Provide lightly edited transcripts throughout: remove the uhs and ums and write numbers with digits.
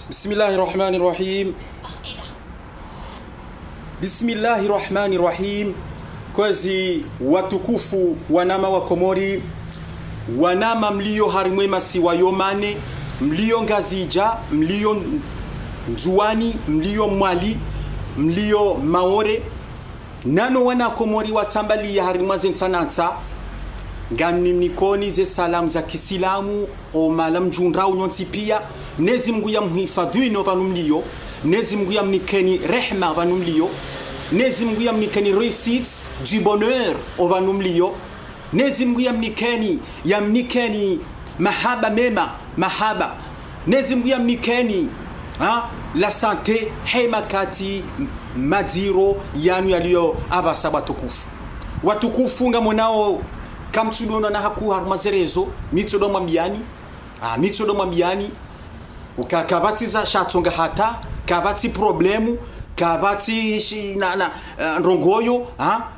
Bismillahirrahmanirrahim. Bismillahirrahmanirrahim. Kwezi watukufu wanama wa Komori, wanama mlio harimwema siwa yomane, mlio ngazija, mlio njuani, mlio mwali, mlio maore, nano wana Komori watambali ya harimwaze ntanansa, ngani mnikoni ze salamu za kisilamu o malam junrao nyonsi pia, nezi mgu ya mhifadhuino vanumlio, nezi mgu ya mnikeni rehma vanumlio, nezi mgu ya mnikeni réussite du bonheur o vanumlio, nezi mgu ya mnikeni mahaba mema, mahaba, nezi mgu ya mnikeni la santé hema kati madiro yanu yaliyo abasa watukufu nga monao kamtsudono na haku harumazerezo mitsodo mwambiani ukakabatiza shatonga hata kabati problemu kabati ndongoyo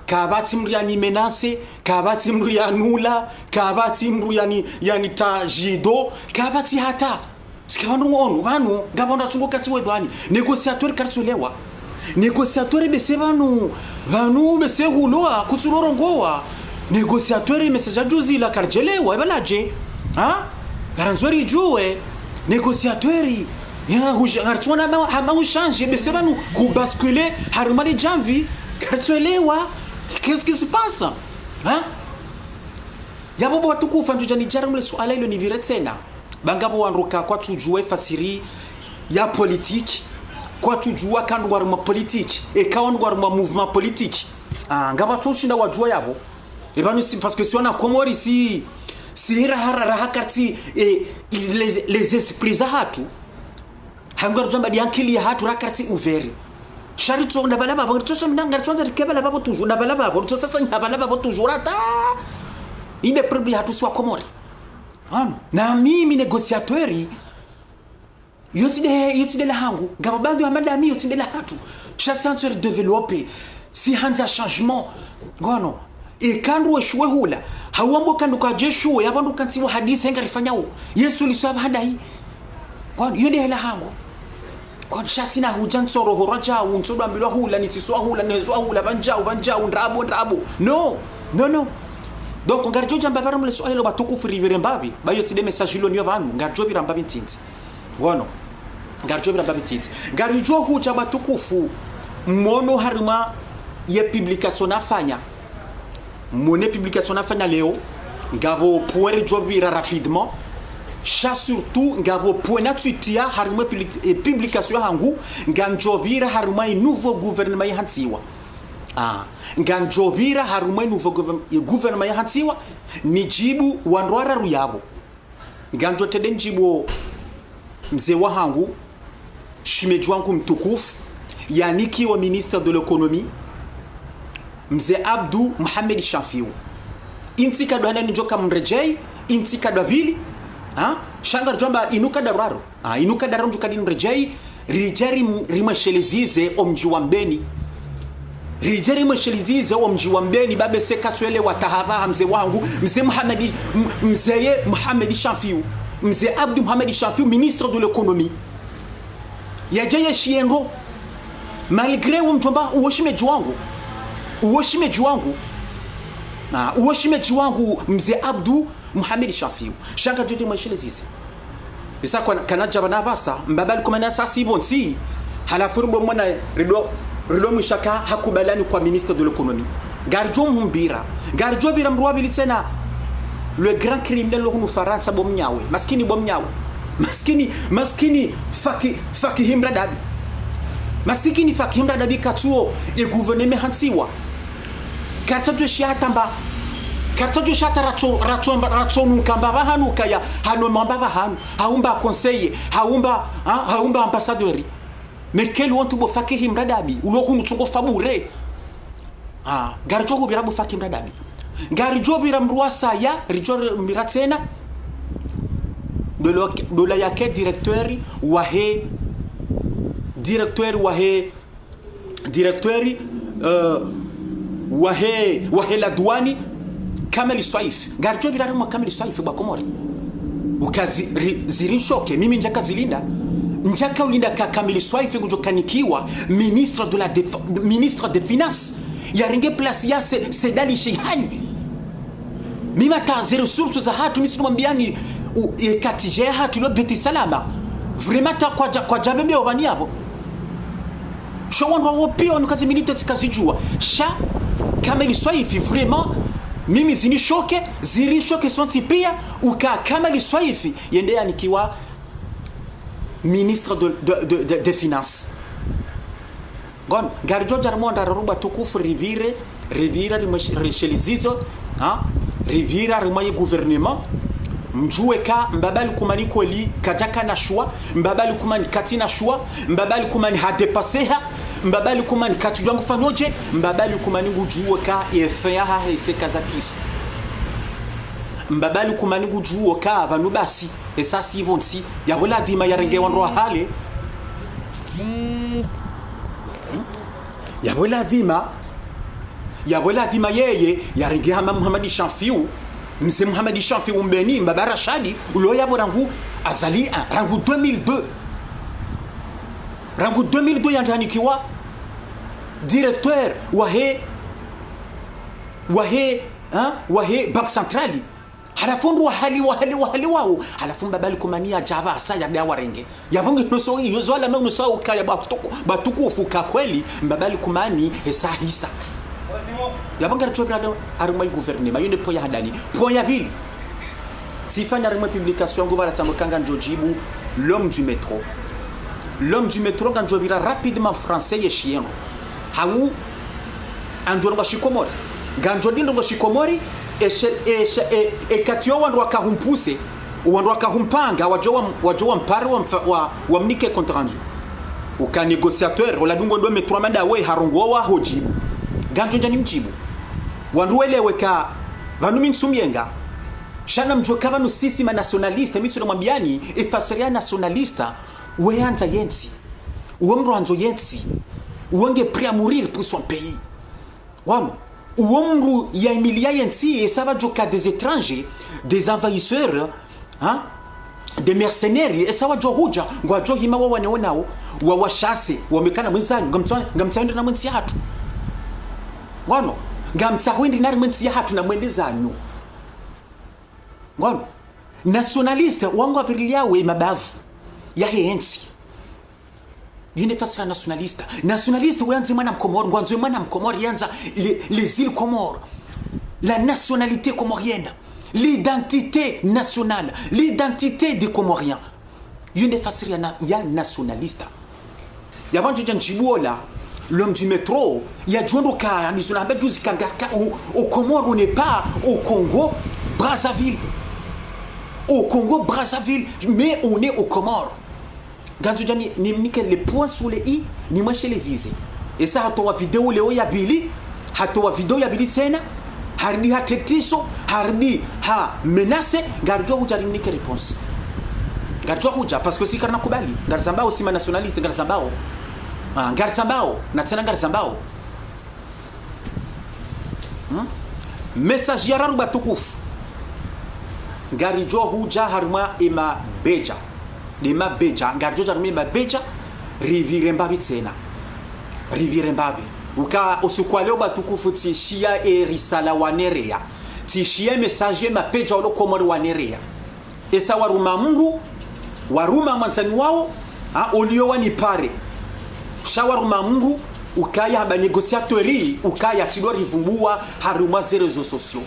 kabati mriani menase kabati mrianula kabati mriani tajido kabati hata sikavanu vanu ngavanda tsungo kati wedwani negociateur kartsolewa negociateur bese vanu bese huloa kutsulorongoa negociateur message juzi la karjelewa ebalaje garanzori juwe negociateur ya hartona hama change bese vanu ku basculer harumali janvi kartsolewa qu'est-ce qui se passe yabo watukufa njani jaramle swala hilo ni viretsena bangabo wanruka kwa tujue fasiri ya politique kwa tujua kandu waruma politique et quand waruma mouvement politique ngaba tushinda wajua yabo ebani si parce que si on a Komori si rahakarti et les esprits hatu hangar jamba diankili hatu rakarti ouvert charito ndabalaba bontosa mnanga tonza rikebala babo toujours ndabalaba bontosa sasa ndabalaba babo toujours ata inde problème hatu swa Komori na mimi negociatori yotide la hangu ngababando ya madami yotide la hatu chasseur développer si hanza changement ngono e kandu weshwe hula hawambo kandu ka jeshu yabandu kantiwa hadisi ngarifanyao Yesu lisaba hadai ngono yende la hangu kon shatina hujansoro horaja unsodo ambilwa hula nisiswa hula nezwa hula banjao ndrabo no donc ngarjo jamba bara mule swali lo batukufu ribere mbabi bayo tide message lo niyo bantu ngarjo birambabi ntinzi ngono ngarjo birambabi ntinzi ngarjo huja batukufu mono harima ye publication afanya leo ngabo pouvoir jobira rapidement cha surtout ngabo point tutia harima publication hangu nganjobira harima nouveau gouvernement yantiwa nganjobira harumwe nouveau gouvernement yahansiwa nijibu wandwara ruyabo nganjo tede njibu mzee wa hangu shimeji wangu mtukufu yaniki wa ministre de l'économie mzee Abdou Mohamed Shafiu intika dwana njoka mrejei intika dabili shanga jomba inuka dararo inuka dararo njukadin rejei rijeri rimashelezize omji wa mbeni rijeri mshelizize wa mji wa mbeni babe sekatwele watahaba mzee wangu mzee Mohamed Shafiu mzee Abdou Mohamed Shafiu ministre de l'économie yajaye shienro malgré umjomba uwashimeji wangu mzee Abdou Mohamed Shafiu shaka jote mshelizize bisa kwa kanaja bana basa mbabali komana sasi bonsi halafu rubo mwana rido mshaka hakubalani kwa ministre de l'économie garjo mumbira garjo bira mruabili tena le grand criminel lo hunu Faransa bomnyawe maskini faki himradabi maskini faki himradabi katuo e gouvernement hantiwa kartajo shiatamba kartajo shata rato nkamba bahanuka ya hano mamba hanu haumba conseiller haumba ambassadeur mekel wontu bo fakihim radabi uloku mutsungo fabure garjo ko birabu fakim radabi garjo biram ruasa ya rijo miratena de la yake directeur wahe la douane Kamel Swaif garjo biramu Kamel Swaif ba Komori ukazi zirin shoke mimi njaka zilinda njaka ulinda Kamili Swaife kujokanikiwa ministre des finances yaringe place ya Sedali Shehani mima taze ressources za hatu misi mwambiani katije hatu lo beti salama vraiment ta kwa jambe obani yabo shawandwa wopio nukazi milite tikazijua sha Kamili Swaife vraiment mimi ziri shoke sonti pia uka Kamili Swaife yende yanikiwa ministre des finances gon garjo jarmonda ruba tukufu rivira rimeshelizizo ha rivira rimaye gouvernement mjue ka mbabali kumani koli kajaka na shwa mbabali kumani katina shwa mbabali kumani hadepasseha mbabali kumani katujwangu fanyoje mbabali kumani gujue ka efea ha ese kazakif mbabali kumani gujue ka abantu basi esa si bonsi yabola dima yarenge wanro hale yabola dima yeye yarenge hama Muhammad Shamfiu mse Muhammad Shamfiu mbeni mbabara shadi ulo yabo rangu azali 1 rangu 2002 yandanikiwa directeur wahe bank centrali halafu wahali wao halafu mbabali kumania jaba asa ya dawa renge yabonge noso yozo ala mwe noso ukaya batukufu ka kweli mbabali kumani esa hisa yabonge rachobra arumai gouvernement yone poya hadani poya bili tifanya arumai publication ngo baratsamukanga njojibu l'homme du métro ganjobira rapidement français ye chien hawu andorwa shikomori ganjodindo ngo shikomori katio wandu wakahumpuse wandu wakahumpanga wajowa mpare wa mnike contrandu uka négociateur wala dungo ndo metro manda we harongo wa hojibu ganjo njani mjibu wandu weleweka vanu minsumyenga shana mjoka vanu sisi ma nationaliste miso namwambiani efaseria nationalista weanza yensi uomro anzo yensi uonge prêt à mourir pour son pays wamo uomru ya emilia yensi et ça va joka des étrangers des envahisseurs hein des mercenaires et ça va johuja ngwajo hima waneonao wawashase wamekana mwenzanyu ngamtsaende na mwenzi hatu ngono ngamtsawendi na mwenzi hatu na mwendezanyu ngono nationaliste wangu apirilia mabavu ya hensi yine fasira nationaliste wanze mwana mkomoro ngwanzo mwana mkomoro yanza les îles Comores la nationalité comorienne l'identité nationale l'identité des Comoriens yine fasira ya nationaliste yabantu janjibola l'homme du métro ya jondo ka ni sona betuzi kangaka au Comores on n'est pas au Congo Brazzaville mais on est au Comores ganjujani ni mnike les points sur les i ni mwache les ize et ça hatowa video leo ya bili tena hardi ha tetiso hardi ha menace garjo huja nike réponse garjo huja parce que si karna kubali garzambao si nationaliste garzambao na tena garzambao message ya raruba tukufu garijo huja harma ema beja dema beja garjo jarmi ba beja rivirembabi tsena rivirembabi uka osukwale batukufu tishia risala wanerea tishia message ma peja olo komori wanerea esa waruma mansani wao olio wani pare shawaruma mungu ukaya ba négociatori ukaya tidwa rivumbua haruma réseaux sociaux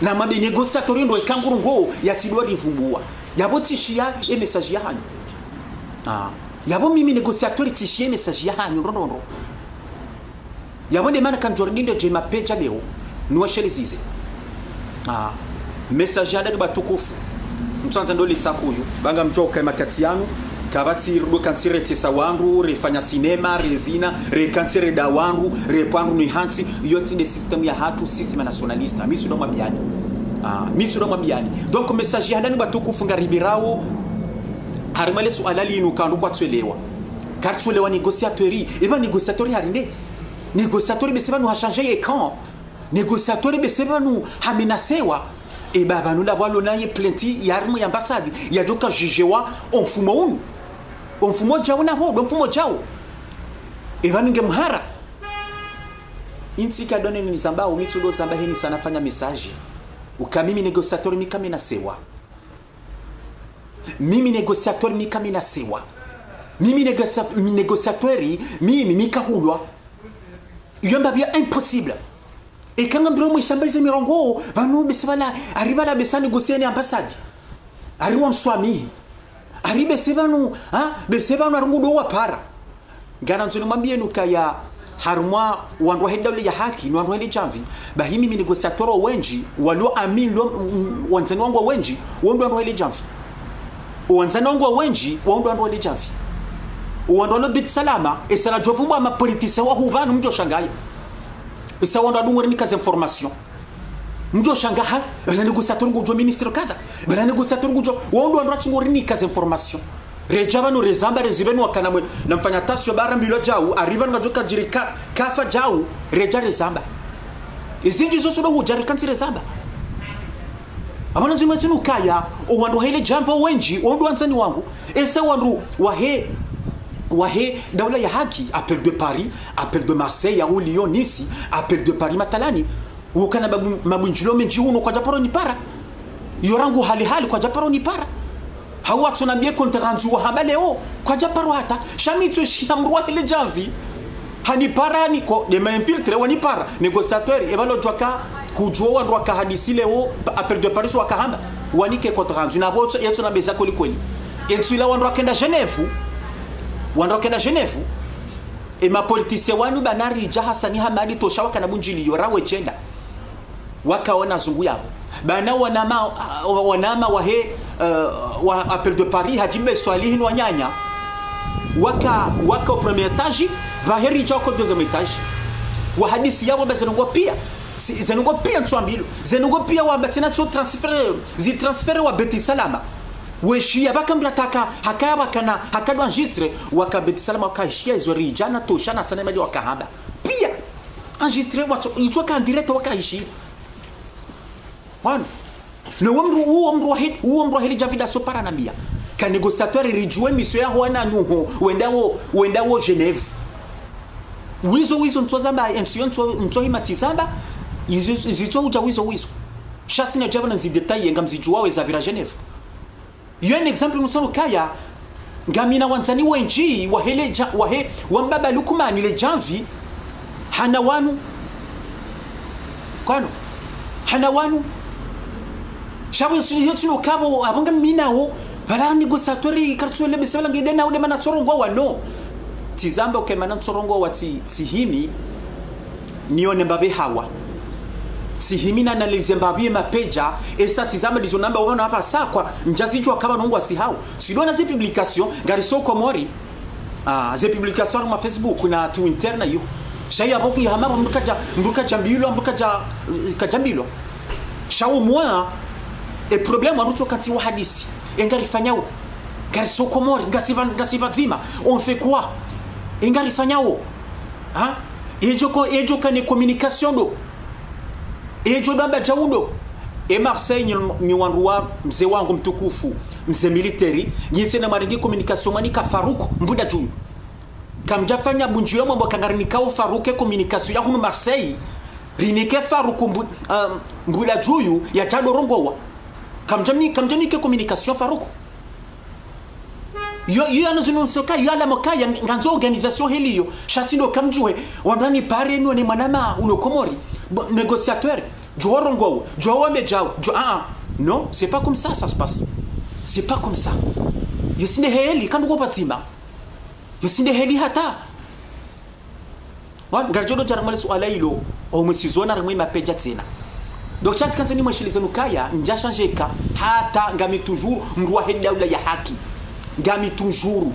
na mabe négociatori ndo ikangurungo ya tidwa rivumbua yabo tishia message ya hanyu yabo mimi négociateur tishia message ya hanyu rondo yabo de mana kan jordindo je mapeja leo nuwashele zize message ya daga tukufu mtsanza ndo litsakuyu banga mjoka makati yanu kabati rudo kansire tesa wandu refanya cinema rezina rekansire da wandu repandu ni hansi yote de system ya hatu sisi nationalista misu ndo mabiani donc message ya ndani batukufu ngaribirao harimale sualali inu kandu kwatwelewa kartwelewa négociatori eba négociatori harinde négociatori beseba nu ha changer les camps négociatori beseba nu ha menacewa eba banu la bwalo naye plenti ya arimu ya ambassade ya joka jugewa on fuma unu mfumo jao na ho mfumo jao evaninge mhara inti kadone ni zamba umitudo zamba hini sana fanya message ukamimi negociateur mikami na sewa mimi negociateur mikami na sewa mimi negociateur mimi mikahulwa yomba bia impossible et quand on doit me chamber mirongo vanu besvala arriba la besa négocier ni ambassade arriba mswami arriba sevanu besevanu arungudo wa para garanzoni mwambie nukaya harmwa wandu hedawle ya haki ni wandu heli jamvi bahimi mi negociateur wenji walo amin wanzani wangu wenji wandu heli jamvi wanzani wangu wenji wandu heli jamvi wandu bit salama esana jovumwa ma politicien wa huvanu mjo shangaya esa wandu adungore ni kaze information mjo shangaha la negociateur ngujo ministre kada bala negociateur ngujo wandu atungore ni kaze information rejaba no rezamba rezibenu wakanamwe na mfanya tasyo bara mbilo jau arriva ngajoka jirika kafa jau reja rezamba izinji zoso do hujari kanti rezamba abana zimwe zinu kaya o wandu hele jamvo wenji wandu anzani wangu esa wandu wahe dawla ya haki appel de Paris appel de Marseille ya Lyon Nice appel de Paris matalani ukana mabunjilo menji uno kwa japaro ni para yorangu hali kwa japaro ni para hawa tunambie konteranzu wa haba leo kwa japaro hata shamitu shamrua ile janvi hani para niko de mainfiltre wani para négociateur evalo jwaka hujua wandu waka hadisi leo appel de Paris wakahamba wanike konteranzu na boto yetu na beza kweli yetu ila wandu wakenda Genève e ma politicien wanu banari jahasani hamadi tosha wakana bunjili yorawe chenda wakaona zungu yabo bana wanama wahe wa appel de Paris hajimbe swalihi no nyanya waka au premier étage vaheri chako deuxième étage wa hadisi yabo bezengo pia zengo pia ntwambilo zengo pia wa batina so transfer wa beti salama weshia bakambla taka hakaba kana hakadwa enregistre wakabeti salama wakashia izori jana toshana sana mali wakahamba pia enregistre watu ichoka direct wakaishi wana na uomru hili javida so para nambia ka négociateur rijue mission ya wana nuho wendawo Genève wizo ntwazamba ntwo himatizamba izo uja wizo shati na jabana zidetail ngamzijua weza vira Genève yo un exemple musano kaya ngamina wanzani wenji wahe wambaba lukumani le janvi hana wanu shabu tsino kabo abanga minawo bala négociateur kartuele besela ngidena ude mana tsorongo wano tizamba ukemana tsorongo wati tihimi nione mbabe hawa sihimi na analize mbabie mapeja esa tizama dizo namba wana hapa sakwa njazijwa kama nongwa si hao sidona ze publication gariso komori ze publication ma Facebook na tu interna yo shaya boku ya hama mbuka jambilo kajambilo shawo moi e problème wanuto kati wa hadisi engari fanyao gariso komori ngasiva zima on fait quoi engari fanyao ejo kane communication do ejo damba jaundo e Marseille ni wanruwa mzee wangu mtukufu mzee military nyise na maringi communication mani ka Faruku mbuda tu kamjafanya bunjio mambo kangarini kao Faruku communication ya hunu Marseille rinike Faruku mbuda juyu ya chadorongowa kamjani ke communication Faruku yo anazunosoka yo ala mokaya nganzo organisation heliyo chasindo kamjue wandani pare no ne manama ulokomori négociateur jorongo jowambe jao non c'est pas comme ça se passe c'est pas comme ça yesinde heli kandugo patima yesinde heli hata wan garjodo jaramale swala hilo au msizona ramwe mapeja tena donc chance kanzani mwashilize nukaya nja changeka hata ngami toujours mrwa hedaula ya haki ngami toujours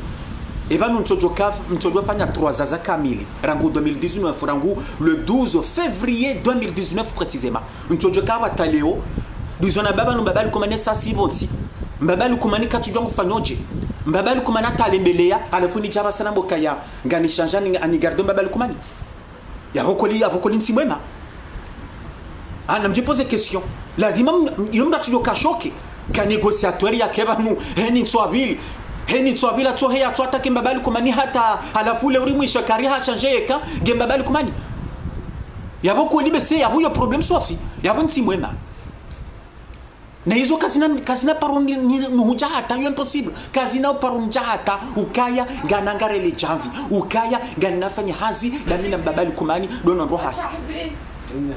eva ntojo fanya 3 zaza kamili rangu 2019 rangu le 12 février 2019 précisément ntojo kawa taleo dizona baba no baba likomane sa sibonsi baba likomane katujwa kufanyoje baba likomana talembelea alafuni jaba sana mbokaya ngani chanjani ani gardo baba likomane ya bokoli nsimwema ana mjipose question la dimam yomda tujo kashoke ka négociateur ya keba nu heni swabili heni tswabila tso heya tswata kembabali kumani hata halafu le urimu ishakari ha changeka gembabali kumani yabo ko libe se yabo yo problem sofi yabo nti mwema na hizo kazina paroni nuhuja hata yo impossible kazina paroni hata ukaya ganangare le janvi ukaya ganafanya hazi damina mbabali kumani dono ndo hahi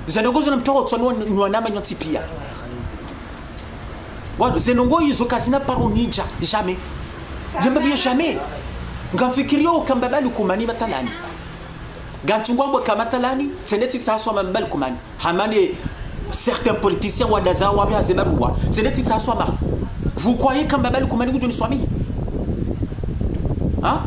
zenongozo na mtoro tsonwa nwanama nyoti pia wado zenongo hizo kazina paroni jamais Jamba bien jamais. Ngafikirio kambabali kumani matalani. Gantungwambo kamatalani, seneti tsaso mambali kumani. Hamane certains politiciens wadaza wabe azebarwa. Seneti tsaso ma. Vous croyez kambabali kumani kujoni swami? Hein?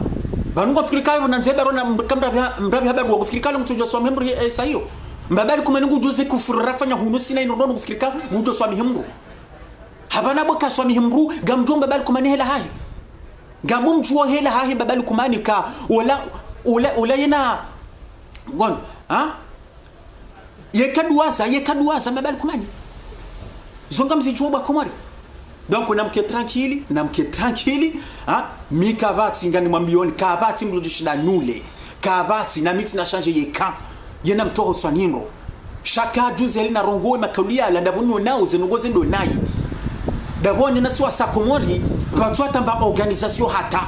Banunga fikirika yo nanzeba na mbrabi habarwa kufikirika ngutujwa swami mbri sayo. Mbabali kumani kujuze kufurira fanya hunu sina inondo kufikirika kujwa swami himru. Habana boka swami himru gamjomba bali kumani hela hai. Gamumjua hela hahi babali kumani ka ola yena gon yekaduaza babali kumani zonga mzijuba komari donc namke tranquille mikavati ngani mwambioni kavati mrudishina nule kavati na miti na change yeka yena mtoro swanino shaka juze na rongo makalia la ndabunu nao zenongoze ndo nayi dabonye na siwa sakomori batwata mba organisation hata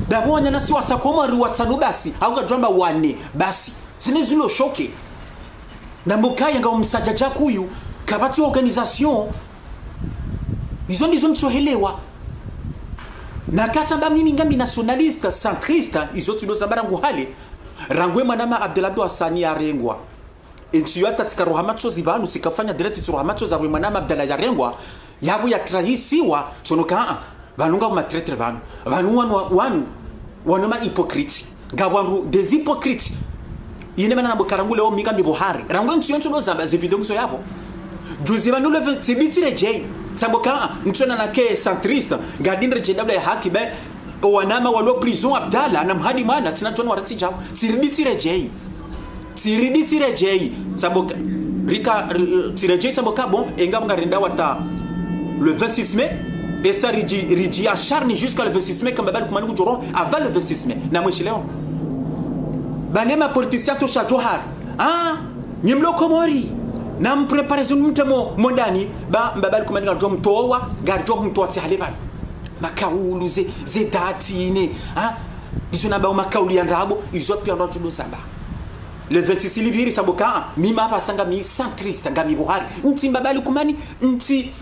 dabonye na siwa sakomori watsanu basi au gajamba wane basi sinizulo shoke na mukaya nga umsajaja kuyu kabati organisation izo ndizo mtsohelewa na katamba mimi ngambi nationaliste centriste izo tudosambara nguhale rangwe manama Abdelabdo Hassani arengwa entuya tatika rohamacho zivanu sikafanya direct sur rohamacho za manama Abdala yarengwa yabo ya trahisiwa sonoka banunga ma traître banu wanu ma hypocrite ngabwandu des hypocrites yine mana nabukarangule o migambi bohari rangwe ntiyonto no zamba ze video yabo juzi banu le tibitire jay samboka ntona na ke centriste gadindre JW ya haki be wanama walo prison Abdala na mhadi mana tinatona warati jao tiriditire jay samboka rika tirejay samboka bon engam ngarinda wata le 26 mai et ça rigi acharne jusqu'à le 26 mai comme babal kumani kujoron avant le 26 mai na mwishileon banema politicien to chajohar nyimlo komori na mpreparation mtemo mondani babal kumani gajo mtowa gajo mtoti haleban makaulu ze datine izo na ba makauli andabo izo pia ndo tudo samba le 26 libiri saboka mima pasanga mi centriste ngami Buhari nti mbabali kumani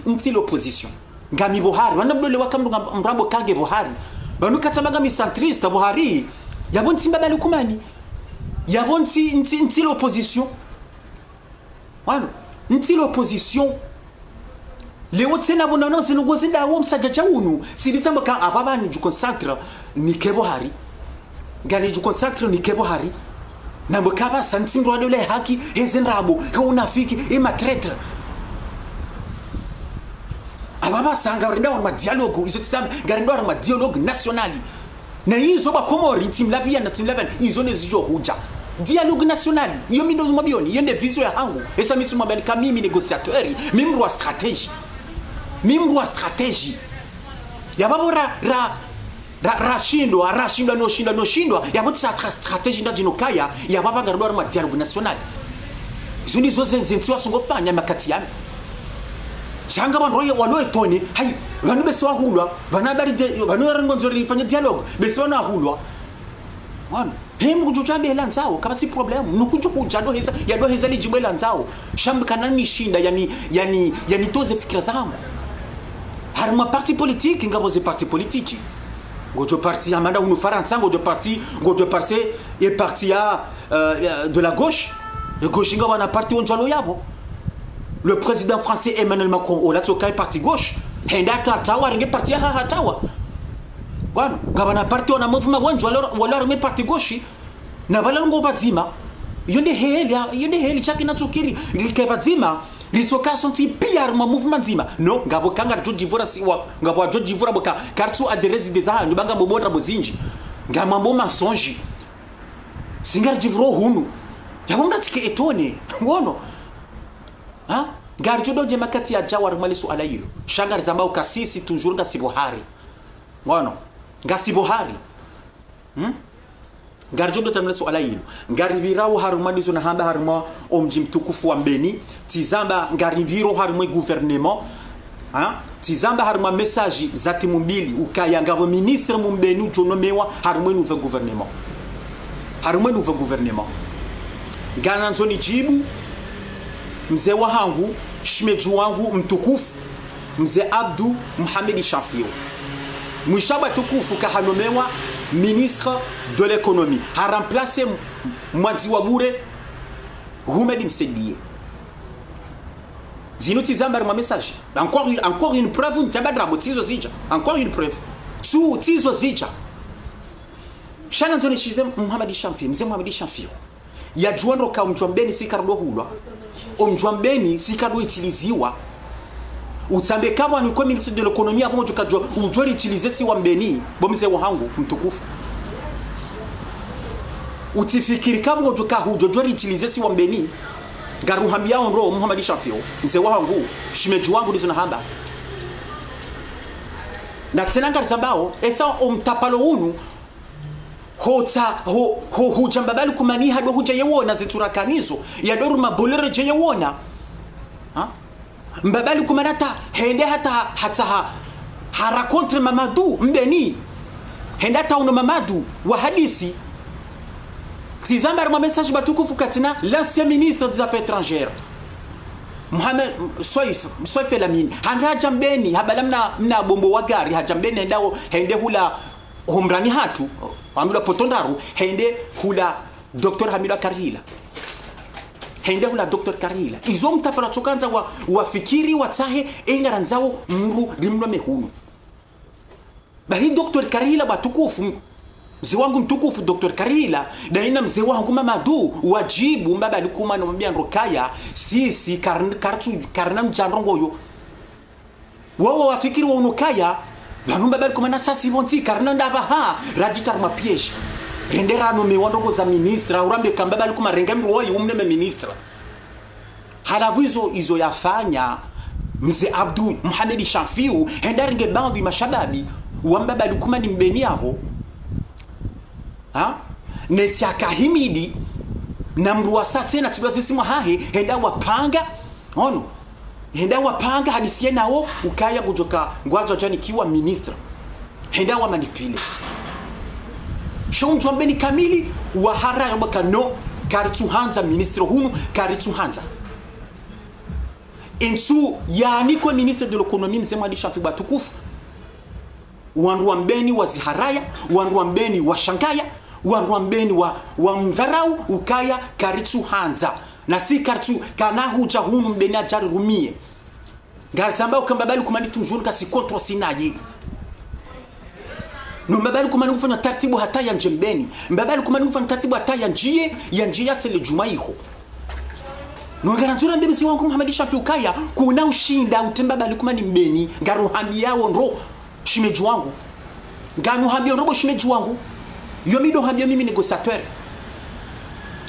nti l'opposition ngami Buhari wana mdole wakamdu mrambo kange Buhari banu katamaga mi centriste Buhari yabo nti mbabali kumani yabo nti l'opposition wana nti l'opposition leo tena bonana sinugozi ndawo msajaja unu siditsamboka ababani ju concentre ni ke Buhari ngani ju concentre ni ke Buhari na mbokaba santimro adole haki hezenrabo unafiki ma traître ababa sanga rinda wa dialogue izo tsam garinda wa dialogue nationali na hizo ba komori timlabia na timlaban izo nezijo huja dialogue nationali iyo mindo mabioni yende vision ya hangu esa mitu mabani kama mimi négociateur mimi wa stratégie yababora rashindwa no shindwa yabotsa strategy ndajinokaya yababa garudwa ma dialogue national zuni zo zenziwa songofanya makati yami changa bantu walo etone hai banu bese wahulwa bana bari banu rangonzo rifanya dialogue bese wana hulwa wana hemu kujucha bela nzao kama si problem nukuju kujado heza yado heza lijibela nzao shamba kanani shinda yani toze fikira zangu harma parti politique ngaboze parti politique gojo parti amanda unu faransa gojo parti est parti de la gauche le gauche ngaba na parti onjalo yabo le président français Emmanuel Macron ola tsoka parti gauche henda tawa ringe parti hatawa bwana ngaba na parti ona mouvement onjalo wala ringe parti gauche na bala ngo bazima yonde heli chaki na tsokiri like bazima litsoka sonti pia ma mouvement zima no ngabo kanga to divora siwa ngabo to divora boka kartu adresse des ans ngibanga mbomora bozinji ngamambo masonji singar divro hunu yabonga tike etone ngono garjo doje makati ya jawar malisu alayilo shangar zambao kasisi toujours nga si Buhari ngono ngasi bohari ngarjodo tamle swala hilo ngaribirao harumadizo na hamba haruma omji mtukufu wa Mbeni tizamba ngaribiro harumwe gouvernement tizamba haruma message za timu mbili ukaya ngabo ministre mumbeni ujonomewa harumwe nouveau gouvernement ngana nzoni jibu mzee wa hangu shimeju wangu mtukufu mzee Abdou Mohamed Shafio mwishaba tukufu kahanomewa ministre de l'économie a remplacé Mwadi Wabure Humedi Msedie zinoti zambar ma message encore une preuve ntabadra tizo zija encore une preuve tu tizo zija shana nzoni shize Mohamed Shafio mzee Mohamed Shafio ya juando ka mjwambeni sikardo hulwa omjwambeni sikardo itiliziwa utambe kama ni kwa ministre de l'économie hapo tukajua ujori utilize si wa Mbeni bomze wangu mtukufu utifikiri kama ujoka hujori utilize si wa Mbeni garuhambia onro Mohamed Shafio mzee wangu shimeji wangu ndizo na hamba na tena ngazambao esa omtapalo unu hujambabali kumani hado hujayewona ziturakanizo ya doru mabolere jayewona mbabali kumanata hende hata harakontre Mamadou Mbeni hende hata uno Mamadou wa hadisi tizamba ma message batukufu katina l'ancien ministre des affaires étrangères Mohamed Soif Elamine handa jambeni habala mna bombo wa gari hajambeni hende hula homrani hatu amula potondaru hende hula Dr. Hamila Karhila hende hula Dr. Karhila izo mtapara chokanza wafikiri watahe engaranzao mru rimno mehunu bahi Dr. Karhila batukufu mzee wangu mtukufu Dr. Karhila daina mzee wangu Mamadou wajibu mbaba alikuma no mbia ndokaya sisi karna mjandrongoyo wao wafikiri wa unokaya banu mbaba alikuma na sasi bonti karna ndaba ha rajitar ma piège rendera no me wandongo za ministra urambe kambaba alikuma rengemro woyo umneme ministra halavu izo yafanya mzee Abdou Mohamed Shafio hendaringe bandu mashababi wambaba alikuma ni Mbeni hapo nesi akahimidi na mruwasa tena tibwa sisi mwahahe henda wapanga hadisiye nao ukaya kujoka ngwazo jani kiwa ministra henda wa manipule shomjwa Mbeni kamili wa hara yabaka no karitu hanza ministro hunu karitu hanza insu yani kwa ministre de l'économie mzee Mohamed Shafio batukufu wandu wa Mbeni waziharaya wandu wa Mbeni washangaya wandu wa Mbeni wa mdharau ukaya karitu hanza na si karitu kana huja hunu Mbeni ajari rumie ngarizamba ukambabali kumani toujours kasi contre sinaye no mbabali kumani kufanya taratibu hata ya Mbeni mbabali kumani kufanya taratibu hata ya njia sele jumaiko no garanzura ndebisi wangu Mohamed Shafio ukaya kuna ushinda utembabali kumani Mbeni ngaruhambi yao ndo shimeji wangu nganu hambia robo shimeji wangu yomido hambia mimi négociateur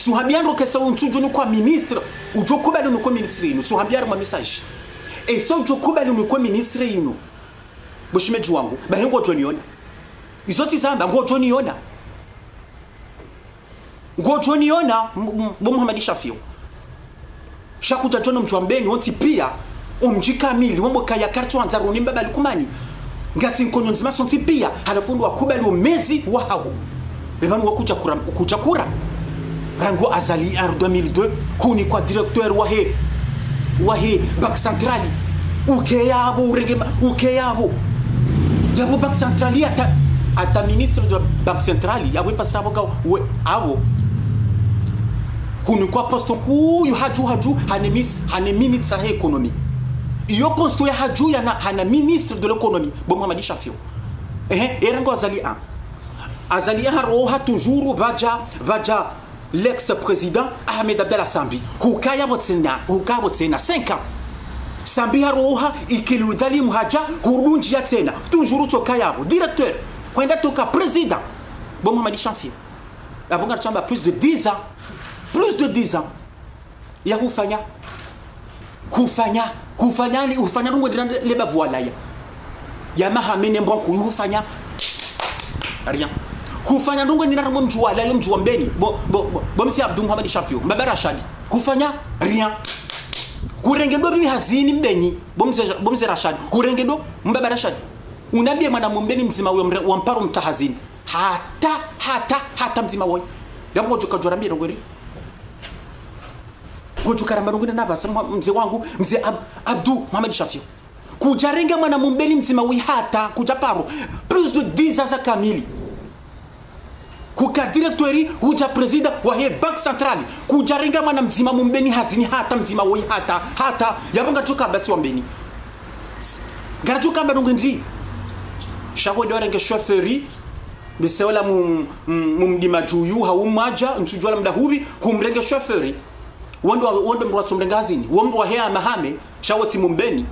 tu hambia ndo kesa untujo no kwa ministre ujokubali no kwa ministre ino tu hambia ma message et so ujokubali no kwa ministre ino bo shimeji wangu bahengo joniona izoti zamba ngo joniona bo Mohamed Shafio shakuta jono mtu Mbeni onti pia umjika mili wambo kaya kartu anzaro nimba balikumani ngasi nkonyo nzima sonti pia halafundu wakubali umezi wa hao bemanu wakuja kura rango azali en 2002 huni kwa directeur wahe bank centrali ukeyabo yabo bank centrali ata ministre de bank centrali yabo pasra boga abo huni kwa posto ku yu haju hane ministre de l'économie iyo posto ya haju ya hana ministre de l'économie bo Mohamed Shafio erango azali roha toujours vaja l'ex-président Ahmed Abdallah Sambi hukaya botsena 5 ans Sambi roha ikiludali muhaja hurunji ya tena toujours tokaya bo directeur kwenda toka président bo Mohamed Shafio abonga chamba plus de 10 ans ya kufanya rungu leba voila ya mahamene mbonku hufanya rien kufanya ndongo ni naramo mjua la mjua mbeni bo msi Abdou Mohamed Shafiu mbaba Rashadi kufanya rien kurengendo bibi hazini mbeni bo msi Rashadi kurengendo mbaba Rashadi unabie mwana mbeni mzima wa mparo mtahazini hata mzima woi yabo jukajora mbiro ngori gojuka rambarungu na basa mzee wangu mzee Abdou Mohamed Shafiu kujarenga mwana mbeni mzima woi hata kujaparo plus de 10 ans kamili kuka directori huja presida wa he bank centrali kujarenga mwana mzima mbeni hazini hata mzima woi hata yabanga chuka basi wa mbeni ngarajuka mbarungu ndri shawo ndo renge chauffeurie biseola mumdima juyu haumaja ntujwala mdahubi kumrenge chauffeurie wondo mrwa tsomrengazini womro wa hea mahame shawo timumbeni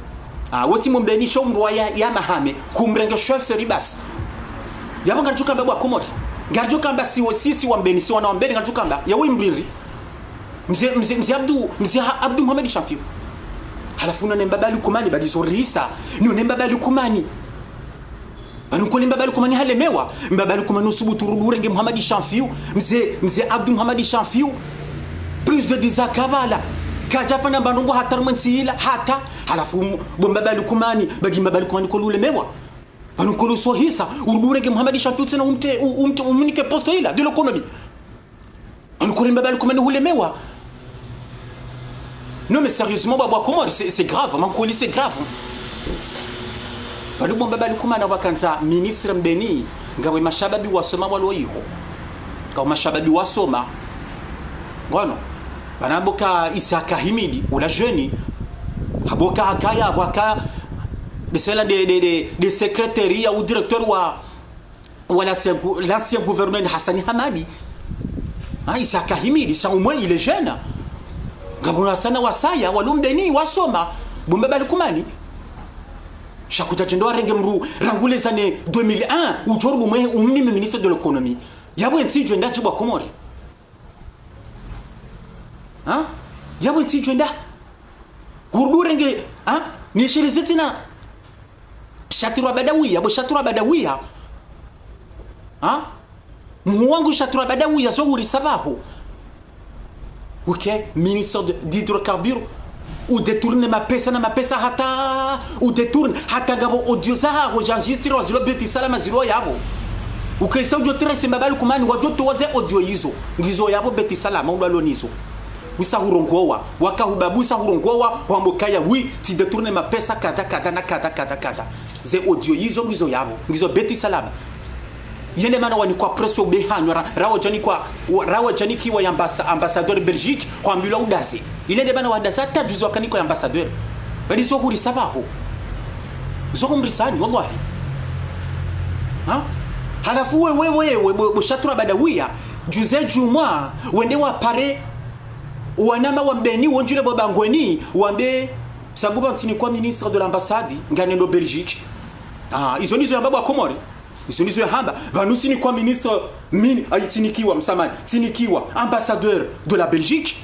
woti mumbeni sho mrwa ya mahame kumrenge chauffeurie basi yabanga nchuka mbwa komori ngarjuka mba sisi wa mbeni si wana wa mbeni ngarjuka mba yawe mbiri mzee Abdou Mohamed Shafiu halafu na mbaba lukumani badizorisa ni mbaba lukumani banukole mbaba lukumani halemewa mbaba lukumani usubutu rudurenge Mohamed Shafiu mzee Abdou Mohamed Shafiu plus de 10 kabala kajafa na bandongo hatarumantila hata halafu mbaba lukumani bagi mbaba lukumani kolulemewa banukolo sohisa urudurenge Mohamed Shafiu tena umnike posto ila de l'économie banukole mbaba lukumani hulemewa. Non mais sérieusement comment c'est grave mankoli c'est grave balu bomba kumana wakanza ministre mbeni ngawe mashababi wasoma waloiho kwa mashababi wasoma ngono banaboka Isaka Himidi ou la jeune haboka akaya waka besela de secrétaire ou directeur ou l'ancien gouverneur Hassani Hamadi Isaka Himidi ça au moins il est jeune ngabona sana wasaya walumbeni wasoma bomba lukumani shakuta tendo arenge mru rangule zane 2001 ujoru mwe umimi ministre de l'économie yabo ntijwe ndaje bwa komori yabo ntijwe nda gurdurenge ni shirizetina shatirwa badawiya bo shatirwa badawiya muwangu shatirwa badawiya so uri sabaho OK ministre d'hydrocarbures ou détourne ma pesa hata ou détourne hata gabo audio za enregistre zilo beti salama zilo yabo ukaisa audio trace mbabali kumani wajoto waze audio hizo ngizo yabo beti salama udalonizo usahurongowa wakahubabusa hurongowa wambokaya oui ti détourne ma pesa kada ze audio hizo ngizo yabo ngizo beti salama yende mana wani kwa presso behanywa rawo jani kiwa ya ambassadeur Belgique kwa mbilo udase ile bana wadasa tajuzo kaniko ya ambassadeur bali so kuri sabaho so kumrisani wallahi halafu wewe boshatura badawia juze juma wende wa pare wanama wa mbeni wonjule bobangweni wambe sabuba ntini kwa ministre de l'ambassade nganendo Belgique izo nizo ya baba Komori isonizo ya hamba banusi ni kwa ministre aitinikiwa msamani tinikiwa ambassadeur de la Belgique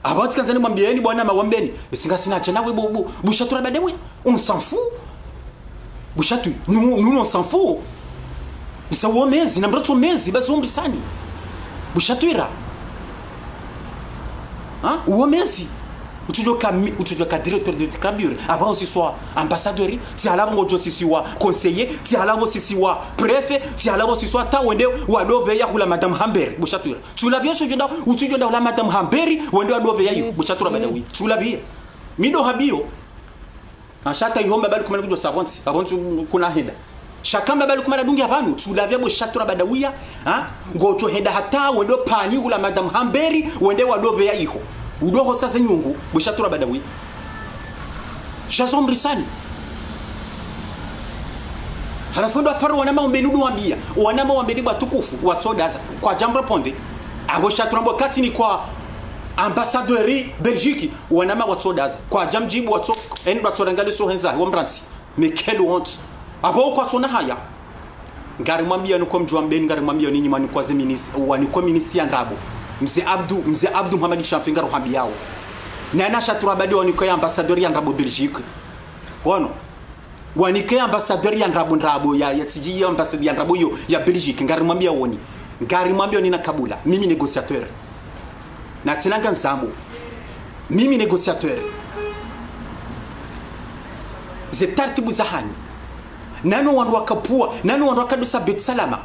avant kanzani mwambieni bwana mawambeni singasina cha nawe bushatura badewe on s'en fout bushatu nous on s'en fout isa womezi na mroto mezi basi umbisani bushatuira womezi utujoka directeur de carburant avant aussi soit ambassadeur si alabo ngojo sisi wa conseiller si alabo sisi wa préfet si alabo sisi wa tawende wadobe ya kula madame Hamberi bushatura tulabia sojoda utujoda la madame Hamberi wende wadobe ya hiyo bushatura badawi tulabia mido habio ashata ihomba bali kumana kujo savonti kuna heda shakamba bali kumana dungi hapanu tulabia bushatura badawia ngojo heda hata wende pani kula madame Hamberi wende wadobe ya hiyo udoho sasa nyungu bushatura badawi shazombrisani halafu ndo aparo wanama umbenudu wambia wanama wambeni batukufu watsodaza kwa jambo ponde abo shatura mbo kati ni kwa ambassadeur Belgique wanama watsodaza kwa jamjibu watso en batsorangale so henza wamransi mekelo honte abo kwa tsona haya ngari mwambia nuko mjwa mbeni ngari mwambia ninyi mani kwa zeminisi wani kwa minisi ngabo mzee Abdou Mohamed Shafiu ngaro hambiao na nasha turabadi wani kwa ambassadeur ya ngabo Belgique wono wanike ambassadeur ya ndrabo ya tiji ya ambassadeur ya ndrabo yo ya Belgique ngari mwambia ni na Kabula mimi négociateur na tsinanga nsambo mimi négociateur ze tartibu zahani nano wandu wakapua nano wandu wakadusa Bet Salama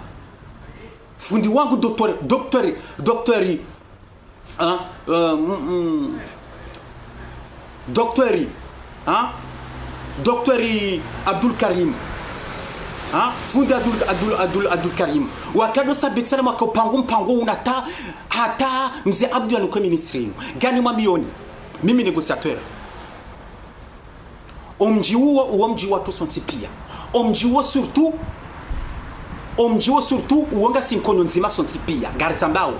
fundi wangu doktori Abdul Karim fundi Abdul Karim wakadusa Bet Salama wakapango unata hata mzee Abdul alikuwa ministre gani mwambioni mimi négociateur omji wa tosonti pia omji surtout uonga sinkono nzima sonti pia ngari zambao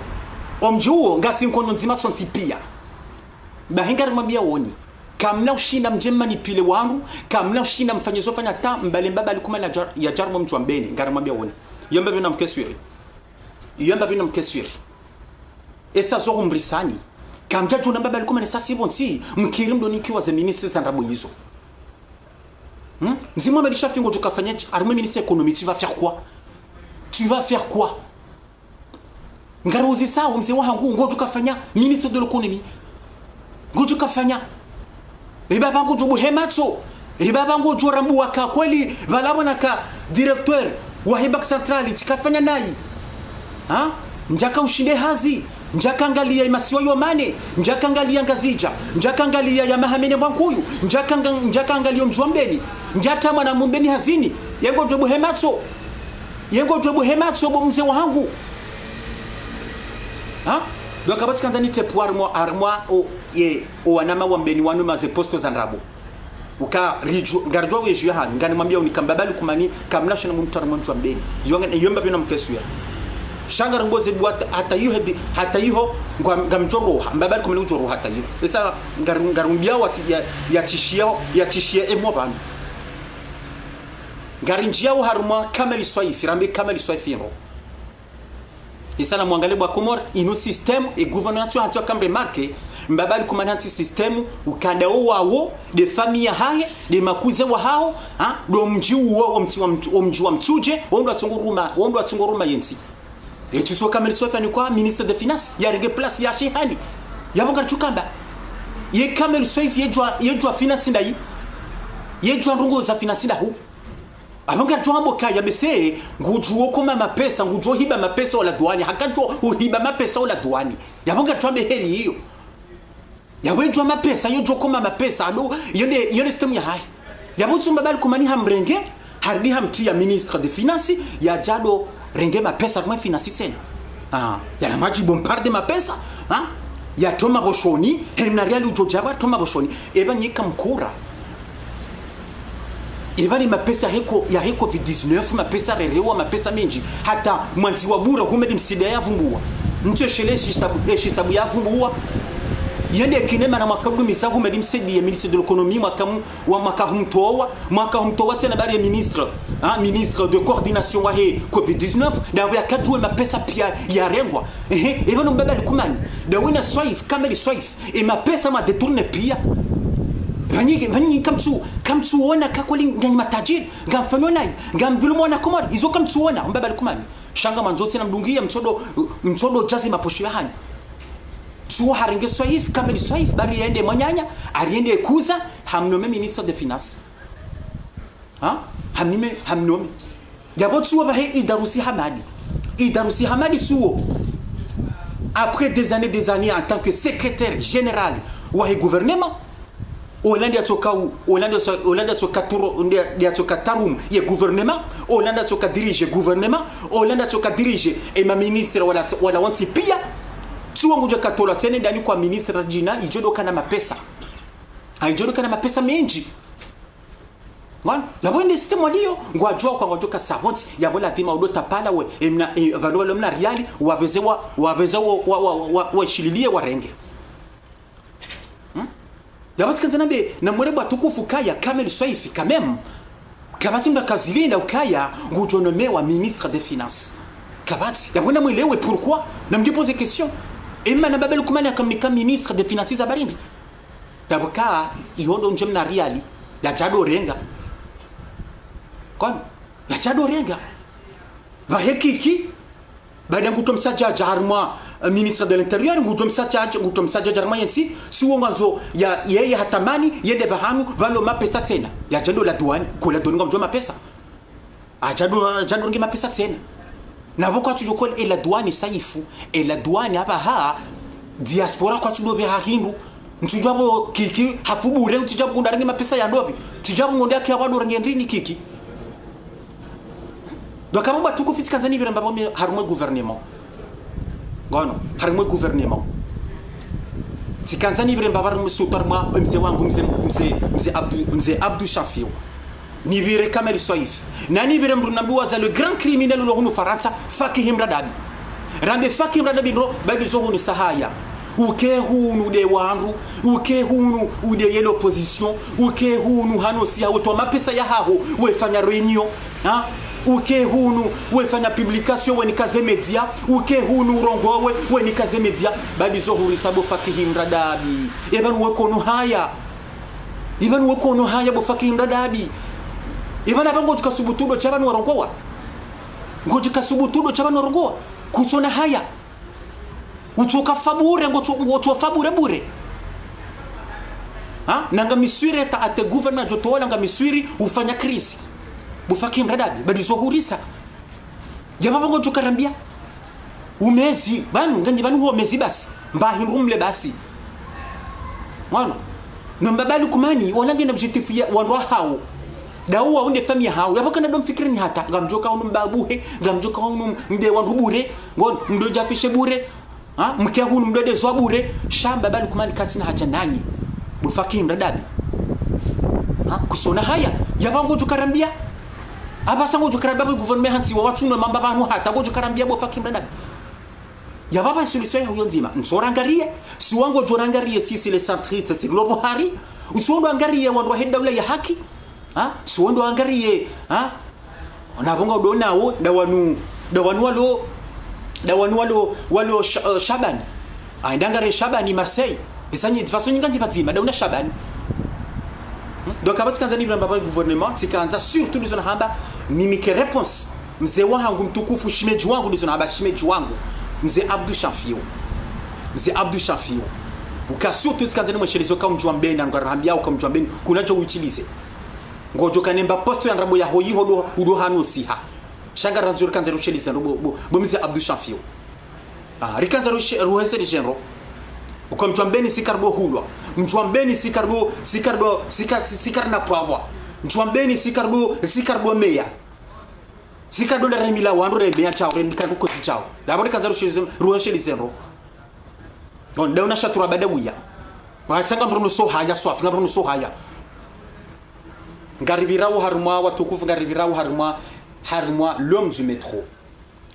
omji uo nga sinkono nzima sonti pia bahinga rimwambia woni kamna ushinda mje manipule wangu kamna ushinda mfanyizo fanya ta mbale mbaba alikuma ya jarmo mtu ambeni ngari mwambia woni yomba bina mkeswiri esa zo umbrisani kamja juna mbaba alikuma ni sasi bonsi mkirim doni kiwa za ministre za ndrabo hizo Dis-moi, mais chef, tu vas faire armée ministre économie, tu vas faire quoi? Ngarozi ça, on sait wangu, ngo tu kafanya ministre de l'économie. Ngo tu kafanya. E baba ngo jobu hematso. E baba ngo jorambu waka kweli, balabona ka directeur wa Banque Centrale tikafanya nayi. Njaka ushinde hazi. Njaka angalia imasiwa yomane, njaka angalia ngazija, njaka angalia ya mahamene mwankuyu, njaka angalia mjuambeni, njata mwana mumbeni hazini, yengo jobu hematso bo mzee wangu. Donc abasi kanzani tepu armoi o wanama wambeni wanu maze posto za ndrabo. Uka garjwa weju ya hanu, ngani mwambia unikambabali kumani, kamlasha na mumtara mwanchu wambeni. Yomba bina mkesuya. Shanga ngoze buat hata yuho ngamjoro mbabali kumeli ujoro hata yuho esa ngarumbia wati ya tishia emo bana ngarinjia haruma kameli swaifi rambe kameli swaifi ro esa na mwangale bwa Komor ino system et gouvernement tu kambe marke mbabali kumananti system ukanda wawo de famille haye de makuze wa hao do mji wa mtuje wondo atunguruma yensi. Et tu sois kamel soif ani quoi ministre des finances ya rege place ya shehani yabonga chukamba ye kamel soif ye finance ndai ye jwa ndungo za finance ndahu abonga jwambo kaya bese ngujuo koma mapesa ngujuo hiba mapesa wala duani hakajwa uhiba mapesa wala duani yabonga jwambe heli hiyo yawe jwa mapesa yo jwa koma mapesa ado yone system ya hai yabutsumba bali kumani hamrenge hardi hamtia ministre des finances ya jado renge mapesa kwa finance tena ya maji bombarde mapesa ya toma boshoni hemna reali ujojaba toma boshoni eba nyika mkura eba ni mapesa heko COVID-19 mapesa rerewa mapesa menji hata mwanzi wa bura humedi msida ya vumbua ncho sheleshi sabu ya vumbua yende kinema na mwakabu misabu humedi msidi ya ministre de l'économie mwaka tena bari ya ministre de coordination wa COVID-19 dawe akajue mapesa pia ya rengwa eba mbaba likumani dawe na swaif kameli swaif mapesa ma detourne pia vanyi kamtu ona kakoli ngani matajiri ngamfanyo nai ngamdhulumu na Komor izo kamtu ona mbaba likumani shanga manzote na mdungia mchodo jazi maposho ya hani tuo haringe swaif kameli swaif bali yende mwanyanya ariende kuza hamnome ministre des finances hamnome d'abord tuo ba Idarusi Hamadi tuo après des années en tant que secrétaire général wa gouvernement Hollande atoka tarum ye gouvernement Hollande atoka dirige gouvernement Hollande atoka dirige et ma ministre wala wanti pia tuo ngujo katola tene ndani kwa ministre jina ijodoka na mapesa menji wan yabonde system waliyo ngwajua kwa ngotoka sabonti yabola tima udota pala we vanolo mna riali wabezewa shililie warenge Yabati kanzana be na mwereba tukufu kaya kamel swaifi kamem kabati mba kazilinda ukaya ngujonomewa ministre des finances kabati yabona mwelewe pourquoi na mje poser question ema na babel kumani akamnika ministre des finances za barindi daboka ihondo njemna riali ya jado renga kon ya chado renga ba hekiki baada nguto msaja jarma ministre de l'intérieur nguto msaja jarma yensi si wonganzo ya yeye hatamani yende bahanu balo mapesa tena ya jando la douane ko la douane ngomjo mapesa jando ngi mapesa tena na boko tu jokol et la douane saifu et la douane aba diaspora kwa tu dobe hahindu ntujabo kiki hafubure ntujabo kundaringi mapesa ya ndobi tujabo ngonde yake abado rangendrini kiki donc kama batuko fiti Tanzania biramba bomi harmo gouvernement gono harmo gouvernement ti Tanzania biramba bar musutarma mzee wangu mzee Abdou Shafio ni bire kameli soif nani bire mrunambu za le grand criminel lo hunu Faransa Fakihim Radabi rambe Fakihim Radabi ro babi zo hunu sahaya uke hunu de wanru uke hunu ude yele opposition uke hunu hanosia woto mapesa ya haho wefanya reunion ha uke hunu wefanya publication we nikaze media uke hunu urongowe we nikaze media babi zo huri sabo Fakihim Radabi eban wekono haya bo Fakihim Radabi ibana bango tukasubutudo chabanu warongowa ngoje kasubutudo chabanu warongowa kuchona haya utoka fabure ngoto fabure bure ha nanga miswiri ta ate gouvernement joto nanga miswiri ufanya crise Fakihim Radabi badi zohurisa jama bango tukarambia umezi banu nganje banu ho mezi basi mbahindumle basi mwana ngambabali kumani wanange na objectifia wanwa hao dawa unde famia hao yapo kana dom fikiri ni hata ngamjoka unu mbabuhe ngamjoka unu mde wandu bure ngon mdo jafishe bure ha mke hunu mdo de zwa bure shamba bali kumani katsina hacha nani Fakihim Radabi ha kusona haya yabango tukarambia aba sango tukarambia gouvernement hanti wa watu no mamba banu hata go tukarambia Fakihim Radabi ya baba solution ya nzima nsorangarie si wango jorangarie sisi les centristes si globo hari usondo angarie wandu heda ule ya haki ha suondo angarie ha onabonga udonawo dawanu walo Shaban aindangare Shaban Marseille isanyi de façon ngandi bazima dauna Shaban donc abati kanzani bamba gouvernement tikanza surtout les zona hamba nimike réponse mzee wangu mtukufu shimeji wangu ndizo hamba shimeji wangu mzee Abdou Shafio uka surtout tikanza mweshelezo kama mjwambeni na ngarambia au kama mjwambeni kunacho utilize ngojo kanemba posto ya nrabo ya hoyi hodo udo hanusiha shanga ranzur kanza rushelize bo mzee Abdou Shafio rikanza ruhese de genro uko mjwambeni sikarbo hulwa mjwambeni sikarna pwabwa mjwambeni sikarbo meya sikardo la remila wandu rebeya chao rendikako kosi chao dabori kanza ruhese ro on dauna shatura badawuya wasanga mruno so haya swaf ngabruno so haya ngaribirawo haruma watukufu ngaribirawo haruma l'homme du métro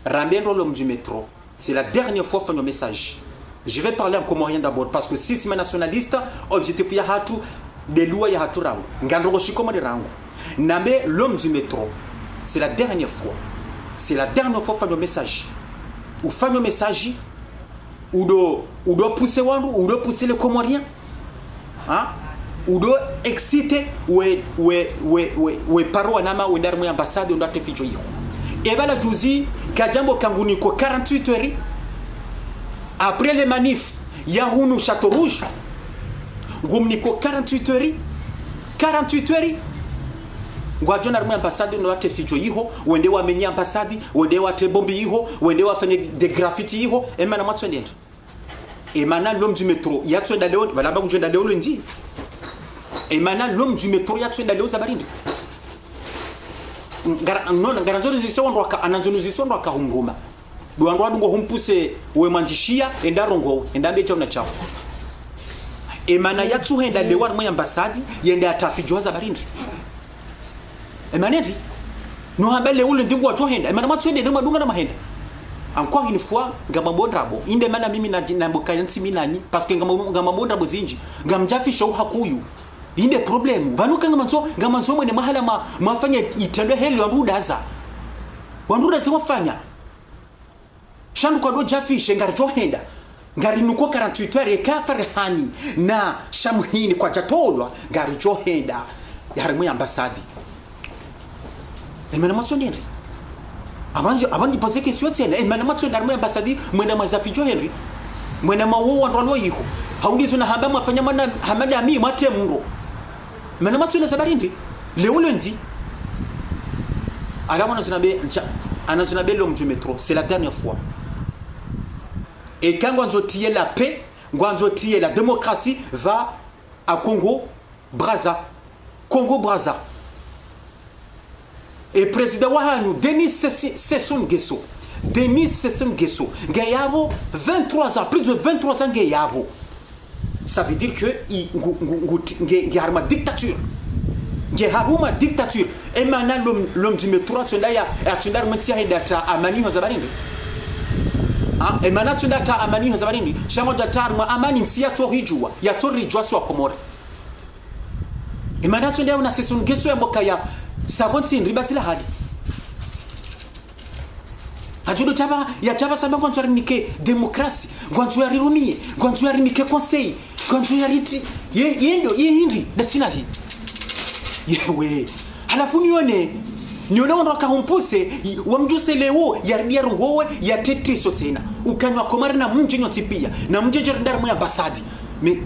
Rambendo l'homme du métro c'est la dernière fois fait un message. Je vais parler en comorien d'abord parce que si c'est nationaliste objectif ya hatu de loi ya hatu rangu ngandrogo shikoma de rangu nambe l'homme du métro c'est la dernière fois fait un message ou fait un message ou do pousser wandu ou do pousser les comoriens hein udo excité we paro anama wendarmo ambassade ndo ateficho hiyo ebala juzi kajambo kanguni ko 48 heures après les manifs ya hunu Château Rouge ngumni ko 48 heures ngwajona armo ambassade ndo ateficho hiyo wende wamenya ambassade wende wate bombi hiyo wende wafanye de graffiti hiyo emana matswendenda emana l'homme du métro yatswenda leo balaba kujenda leo lundi. Et maintenant l'homme du métro ya twenda leo zabarindi garanzo zisio ndo ananzonuzisio ndo akahunguma duando adungo humpuse we manjishia endarongo endambe chona chao et maintenant ya twenda leo wa ambassade yende atafijwa zabarindi et maintenant no habele ule ndingo atohenda et maintenant matwende ndo madunga na mahenda encore une fois ngamabondrabo inde mana mimi na mboka yansi minani parce que ngamabondrabo zinji ngamjafisha hakuyu inde problemu banuka ngamanzo mwene mahala mafanya itendo heli wandudaza wafanya shandu kwa do jafishe ngarjo henda ngari nuko 48 heures kafare hani na shamuhini kwa jatolwa ngari jo henda yari mu ambassade et maintenant moi Henry avant de poser question tena et maintenant moi ndani ambassade mwenda mazafijo Henry mwenda mawo wandwalo yiko haulizo na hamba mwafanya mwana hamada ami mwate muro maintenant moi tuna sabarindi leo lundi alors on a bien l'homme du métro c'est la dernière fois et quand on a la paix quand on a la démocratie va à Congo Brazza et président Wahanu Denis Sassou Nguesso Gayabo 23 ans plus de 23 ans Gayabo ça veut dire que il y a une dictature Geharuma dictature et maintenant l'homme du métro tu là ya tu ndar mtia data amani hozabarindi et maintenant tu data amani hozabarindi chamo data amani ntia to hijua ya to rijwa so komora et maintenant tu ndar na Sassou Nguesso mboka ya sabonti ribasila hadi ajudo chaba samba kwa nike demokrasi kwa rirumie kwa nike conseil kwa riti yendo yindi dasina hii yewe halafu nione ondoka humpuse wamjuse leo ya rongowe ya tetriso tena ukanywa komara na mje nyoti pia na mje ndar mu ambassade mais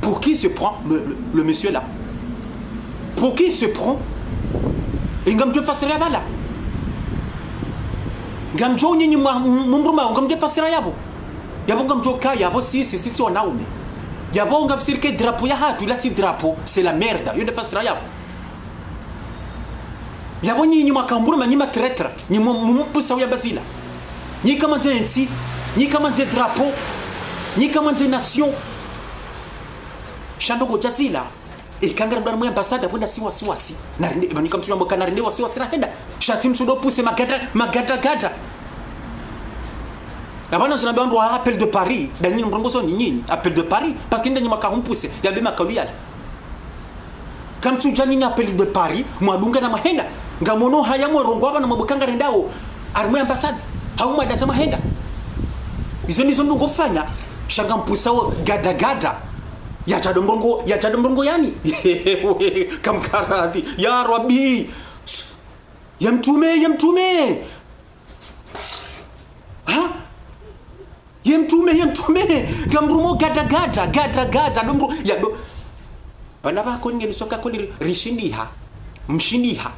pour qui se prend le monsieur là pour qui se prend ingamjo fasira bala ngamjo nyinyi mumruma ngamjo fasira yabo ngamjo kaya yabo sisi wanaume yabo ngafsirike drapeau ya hatu lati drapeau c'est la merde yo defasira yabo yabo nyinyi makamburu nyima traître nyinyi mumpusa ya bazila nyinyi kama nti nyinyi kama nti drapeau nyinyi kama nti nation shando go jazila ikangara ndani mwa ambassade kwenda siwasi na nyinyi kama tunambo kana rinde wasiwasi na henda shati msudo puse magata Avant on a besoin d'un appel de Paris, dans une brongoso nyinyi, appel de Paris parce qu'il n'y a pas poussé, il y a bien makaluyal. Comme tu jani appel de Paris, moi dunga na mahenda, ngamono haya mo rongwa na mabukanga rendao, armée ambassade, hauma da mahenda. Izo ndongo fanya, shanga mpusa gada. Ya chadombongo yani. Kamkarati, ya Rabbi. Ya mtume. Ha? Yemtume gambrumo gada dombro ya do bana ba ko ngemi soka ko rishindiha mshindiha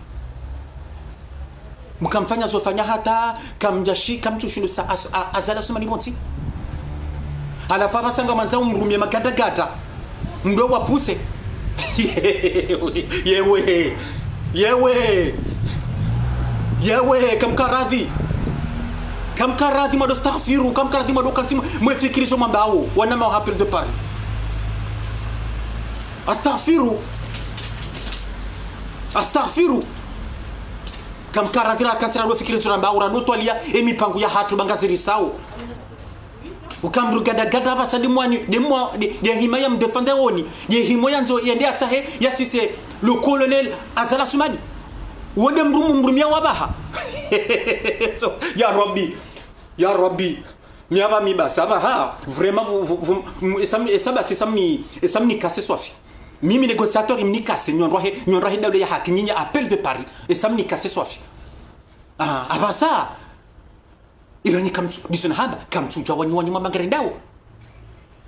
mkamfanya zofanya hata kamjashi kamtushindu sa azala soma ni bonti alafa basanga manza umrumie magada ndo wapuse yewe kamkaradhi mado astaghfiru kamkaradhi mado kansimu mwefikirisho mambao wanama wa appel de Paris astaghfiru kamkaradhi ra kansira do fikirisho mambao ra do alia emipango ya hatu bangaziri sao ukamru gada basadi mwani de himaya mdefende oni de himoya nzo yende atahe ya sise le colonel Azala Soumani wode mrumia wabaha so ya Rabbi miaba mibasa ha vraiment vous esamni casse soif mimi négociateur imni casse nyondwa he dawle ya haki nyinya appel de Paris esamni casse soif abasa ilani disona haba kamchuja wanyuani mamangarendao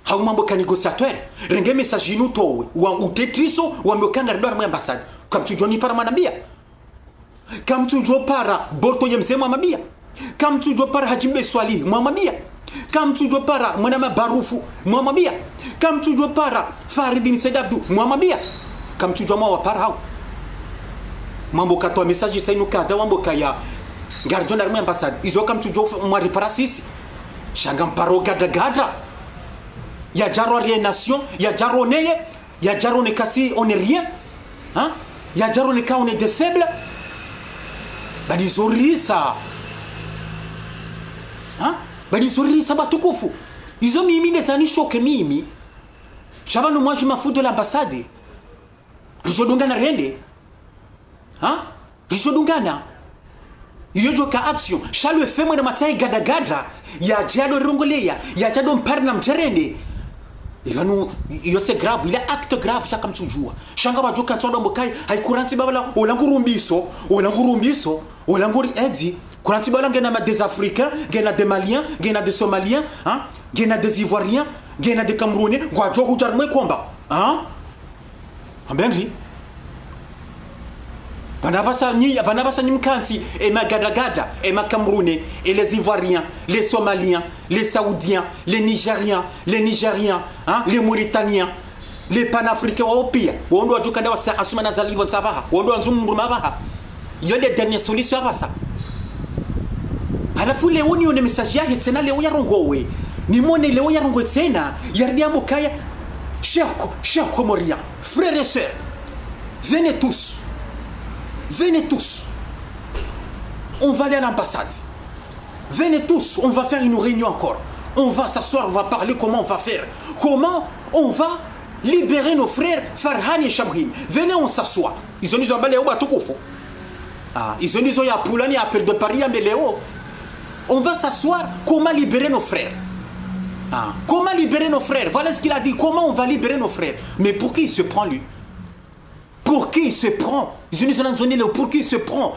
hau mambo ka négociateur renge message inu towe wa utetriso wa mbokanga ndo mu ambassade kamchuja ni para manabia kamchujo para borto yemsema mabia kamchujo para hajimbe swali mwamabia kamchujo para mwanama barufu mwamabia kamchujo para Faridin Said Abdou mwamabia kamchujo mwa para hao mambo katoa message sainu kada mambo kaya gardion armée ambassade izo kamchujo mwa repara sisi shanga mparo gada ya jaro rien nation ya jaro neye ya jaro ne kasi on est rien hein ya jaro ne ka on est des faibles badizorisa badizorisa batukufu izo mimi nezani shoke mimi shabano moi je m'en fous de l'ambassade rijodungana rende rijodungana yojo ka action shalo femo na matai gada ya jado rongoleya ya jado mparna mcherende Et là nous c'est grave, il y a acte grave chaque comme toujours. Shanga ba joka tsodo mbokai haikuranti babala olangurumbiso olanguri edi kuranti babala ngena des Africains, ngena des Maliens, ngena des Somaliens, hein, ngena des Ivoiriens, ngena des Camerounais, ngwa joku jarmwe komba, hein? Ambengri Banabasa ni mkanti et ma gadagada et ma Camerounais et les Ivoiriens, les Somaliens, les Saoudiens, les Nigériens, hein, les Mauritaniens, les Panafricains au pire. On doit du Canada à Soumana Zalivon Sabaha, on doit Zumurmabaha. Il y a des dernières solutions à ça. À la foule, on y a des messages, il y a des Léoyarongo, ni mon Léoyarongo Tsena, il y a des Mokaya, chers Comoriens, frères et sœurs, venez tous. Venez tous, on va aller à l'ambassade. Venez tous, on va faire une réunion encore. On va s'asseoir, on va parler comment on va faire. Comment on va libérer nos frères Farhan et Shamrim. Venez, on s'assoit. Ils ont dit, ils ont dit, il y a Poulani, appel de Paris, mais Léo. On va s'asseoir, comment libérer nos frères. Comment libérer nos frères. Voilà ce qu'il a dit, comment on va libérer nos frères. Mais pour qui il se prend lui? Pour qui il se prend? Pour qui il se prend?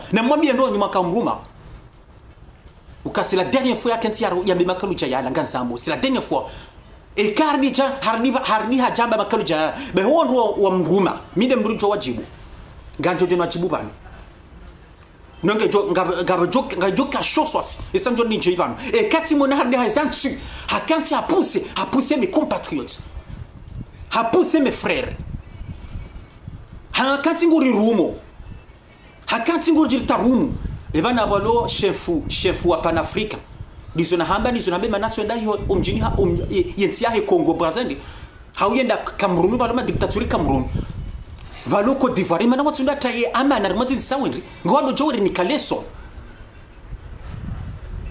C'est la dernière fois qu'il y a c'est la dernière fois. Et car hardi hajamba makalu jaya be huo wa mruma mide mrujo wajibu ganjo jeno wajibu bani nonge ngajo kasho swafi et ça njo ninje bani et kati mona hardi hazantu hakanti a poussé mes compatriotes, a poussé mes frères. Hakanti nguri rumo, hakanti nguri tarumu. Eba na balo chefu wa Panafrica. Nizona hamba manatso nda hiyo umjini ha yensia he Congo Brazzaville. Hauyenda Cameroon balo ma dictature Cameroon. Balo Côte d'Ivoire mana watsunda taye amana rimati sawendri. Ngwalo jowri ni kaleso.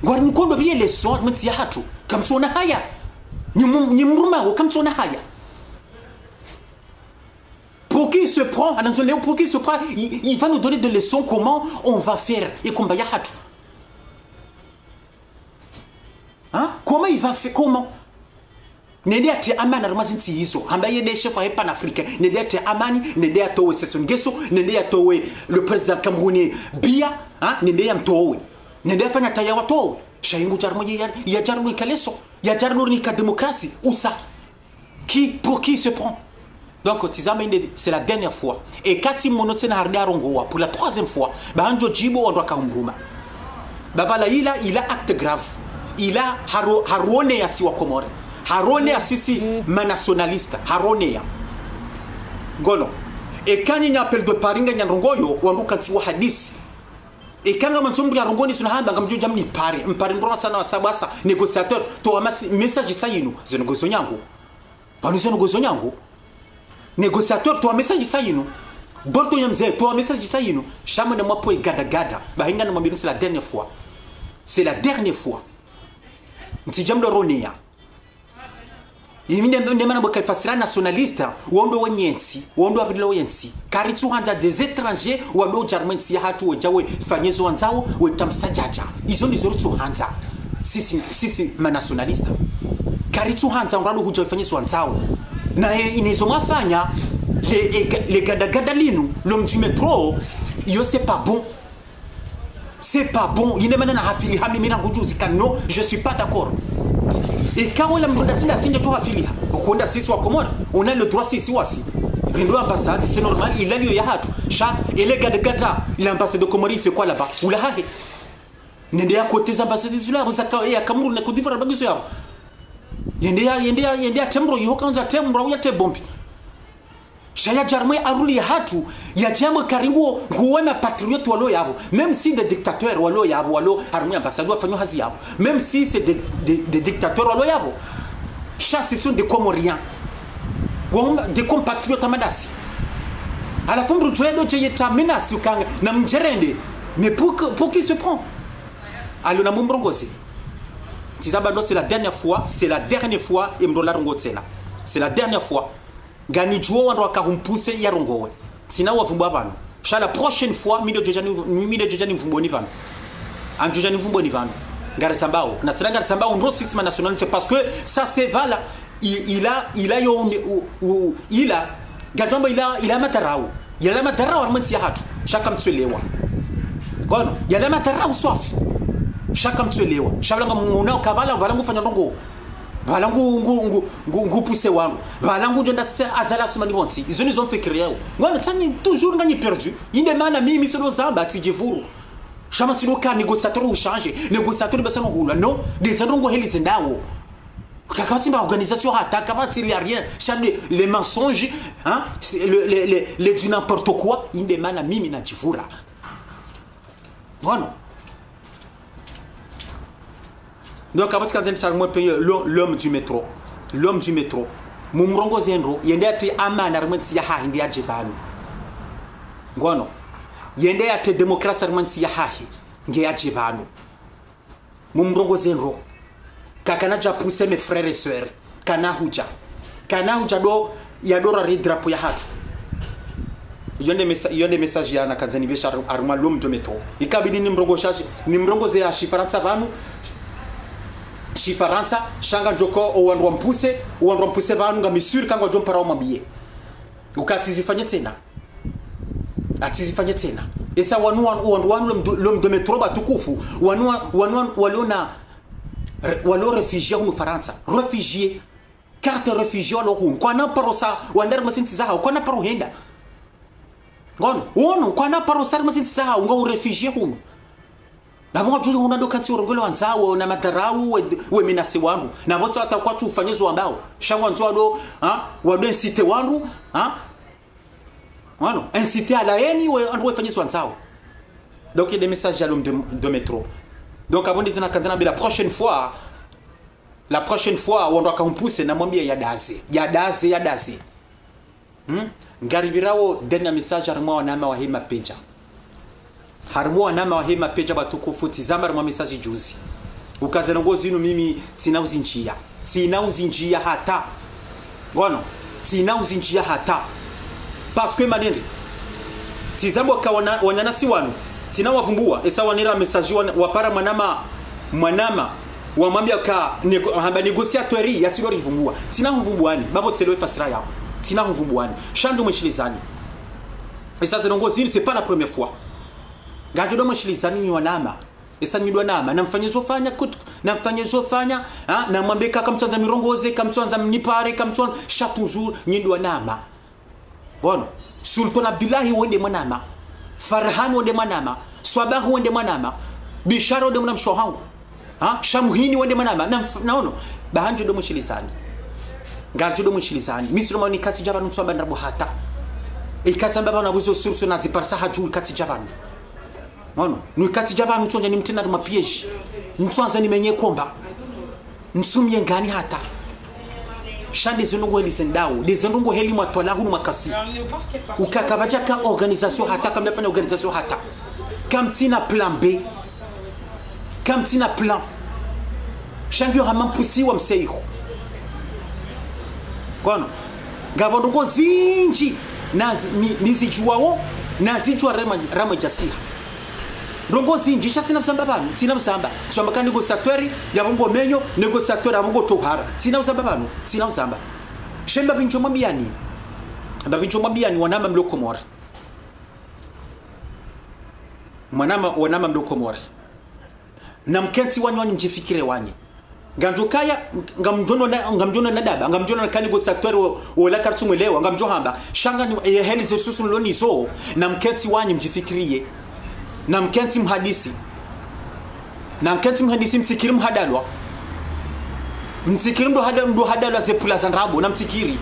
Ngwari mkondo biye leso rimati ya hatu. Kamtsona haya. Nyimruma wo kamtsona haya. Pour qui il se prend, pour qui il se prend, il va nous donner des leçons comment on va faire et comment hein? Comment il va faire, comment? Nedete amana ramazinti hizo ambaye ne chef wa Panafricain nedete amani nedete towe Sassou Nguesso nedete towe le président camerounais Biya hein nedete mtowe nedete fanya taya watowe shaingu jarmo ya jarmo kaleso ya jarmo ni ka démocratie où ça qui pour qui il se prend? Donc c'est la dernière fois. Et quand il m'a pour la troisième fois, Banjo Jibo on doit kaumruma. Babala il a acte grave. Il a harone ya siwa Komore. Harone ya sisi manationaliste. Harone ya. Golo. Et quand il y a appel de Paringa Nyanrongoyo, on doit kanti wa hadisi. Et quand on a ya rongoni sunahamba ngamjo jamni pare. Mpare ndona sana wa sabasa négociateur to message sayinu. Zenogozo nyango. Banu zenogozo nyango. Négociateur, toi message ça yino. Bolto yamze, toi message ça yino. Chama de moi pour gada. Bahinga na mambiro c'est la dernière fois. C'est la dernière fois. Ntijamdo ronia. Yimine ndemana boka fasira nationaliste, wondo wanyensi, wondo abilo yensi. Karitu hanja des étrangers walo jarmensi hatu wajawe fanyezo wanzao wetamsajaja. Izo ndizo rutu hanja. Sisi manationaliste. Karitu hanja ngalo huja fanyezo wanzao. Na inizomafanya les gada linu l'homme du métro yo c'est pas bon, il ne mena na hafili hami mina ngujuzi kano je suis pas d'accord. Et quand on a mronda sina sinya tu hafili ukonda sisi wa Komoro on a le droit sisi wasi rindo ambassade c'est normal il a lieu ya hatu cha et les gada l'ambassade de Komoro il fait quoi là-bas ou la hahe nende ya côté ambassade zula rozaka ya Cameroun na Côte d'Ivoire bagiso yabo yendea tembro yokanza tembro ya tebombi shaya jarmwe aruli ya hatu ya jambo karingo nguwema patriote walo yabo même si des dictateurs walo yabo walo armée ambassadeur fanyo hazi yabo même si c'est des dictateurs walo yabo chasse sont des Comoriens des compatriotes amadasi à la fin du joyeux de yeta menace ukanga na mjerende mais pour qui se prend allo na mumbrongosi. C'est la dernière fois, et c'est la dernière fois. Gani juo wando wakarumpuse ya rongowe. Sina wavumba bano. La prochaine fois, mide jojani mvumboni bano. Anjojani mvumboni bano. Ngare sambao. Na sina ngare sambao ndo sisi nationalité parce que ça c'est vala ila gajomba ila matarau yala matarau armati hatu shaka mtwelewa kono yala matarau swafi shaka mtwelewa shabanga munao kabala valangu fanya ndongo valangu ngupuse wangu valangu jonda azala sumani bonti izo nizo mfikiria ngwana tsani toujours ngani perdu inde mana mimi solo zamba tijivuru chama silo ka négociateur ou changer négociateur basa ngula non des andongo heli zendawo quand une organisation attaque, il n'y a rien, les mensonges, hein, les du n'importe quoi, il demande à Mimi Natifura. Voilà. Donc, après, quand l'homme du métro, l'homme du métro, Mumrongo Zenro, il y a des aman armenti yaha india jebanu. Gono. Il y a des démocrates armenti yaha india jebanu. Mumrongo Zenro. Kakana ja pousser mes frères et sœurs kana huja do yadora redrapo ya hatu yonde message ya na kanzani besha aruma l'homme de métro ikabidi nimrongo ze ya shifaransa vanu shifaransa shanga joko owandu mpuse vanu nga misuri kangwa jompara wa mabie ukatizifanye tena esa wanu l'homme de métro batukufu wanu waliona walo réfugié au Faransa réfugié carte réfugié au Rwanda kwa na parosa wandar masinti zaha kwa na paro henda ngono wono kwa na parosa masinti zaha ngo réfugié huno babo juju una dokati urongolo wanzao na madarau we minase wangu na voto atakuwa tu ufanyezo ambao shangwa nzwado wado incite wangu wono incite à la haine we ando fanyezo wanzao donc il y a des messages à l'homme de métro. Donc avant de dire la prochaine fois on doit qu'on pousse na mwambie yadaze ngaribirao dena message harimo wanama wa hema peja batukufu tizama harimo message juzi ukaza ngozi ino mimi tinauzinjia hata ngono tinauzinjia hata parce que maneri tizambo kawana wanyana si wanu tina wavumbua esa wanira message wapara mwanama wamwambia ka hamba négociateur ya silo rivumbua tina mvumbuani babo tselo fasira yao tina mvumbuani shando mwishilizani esa zinongozi c'est pas la première fois gajo do mwishilizani ni wanama esa nyidwa nama namfanyezo fanya na mwambie kaka mtwanza mirongoze kamtwanza mnipare kamtwanza cha toujours nyidwa nama bono Sultan Abdullahi wende mwanama Farhan wende manama, Swabahu wende manama, Bishara wende manama shohangu, Shamuhini wende manama, naono, bahanjo do mwishilizani. Garjo do mwishilizani. Misro mawani kati jabani mtuamba nrabu hata. Ikati mbaba nabuzo sursu na ziparsa hajuu kati jabani. Naono, kati jabani mtuanja ni mtina ruma pieji. Mtuanza ni menye komba. Msumi ngani hata. Shande zinungu heli sendao, zinungu heli matwala hunu makasi. Ukakabaja ka organisation hata, kama nafanya organisation hata. Kamtina plan B. Kamtina plan. Shangyo hamampusi wa mseihu. Kono. Gabondongo zinji. Nizijuwao, nazijua rama jasiha. Rongo zinji tina msamba tuambaka négociateur ya bongo menyo négociateur ya bongo tohara tina msamba shemba bincho mwambiani wanama mlokomori wanama mlokomori na mkenti wanyu mjifikire wanye ngamjokaya ngamjono na daba ngamjono na négociateur wala kartumwelewa ngamjo hamba shanga ni heli zesusu lonizo na mkenti wanyu mjifikirie na mkenti mhadisi msikiri mhadalwa msikiri ndo hadalwa zepula zanrabo na msikiri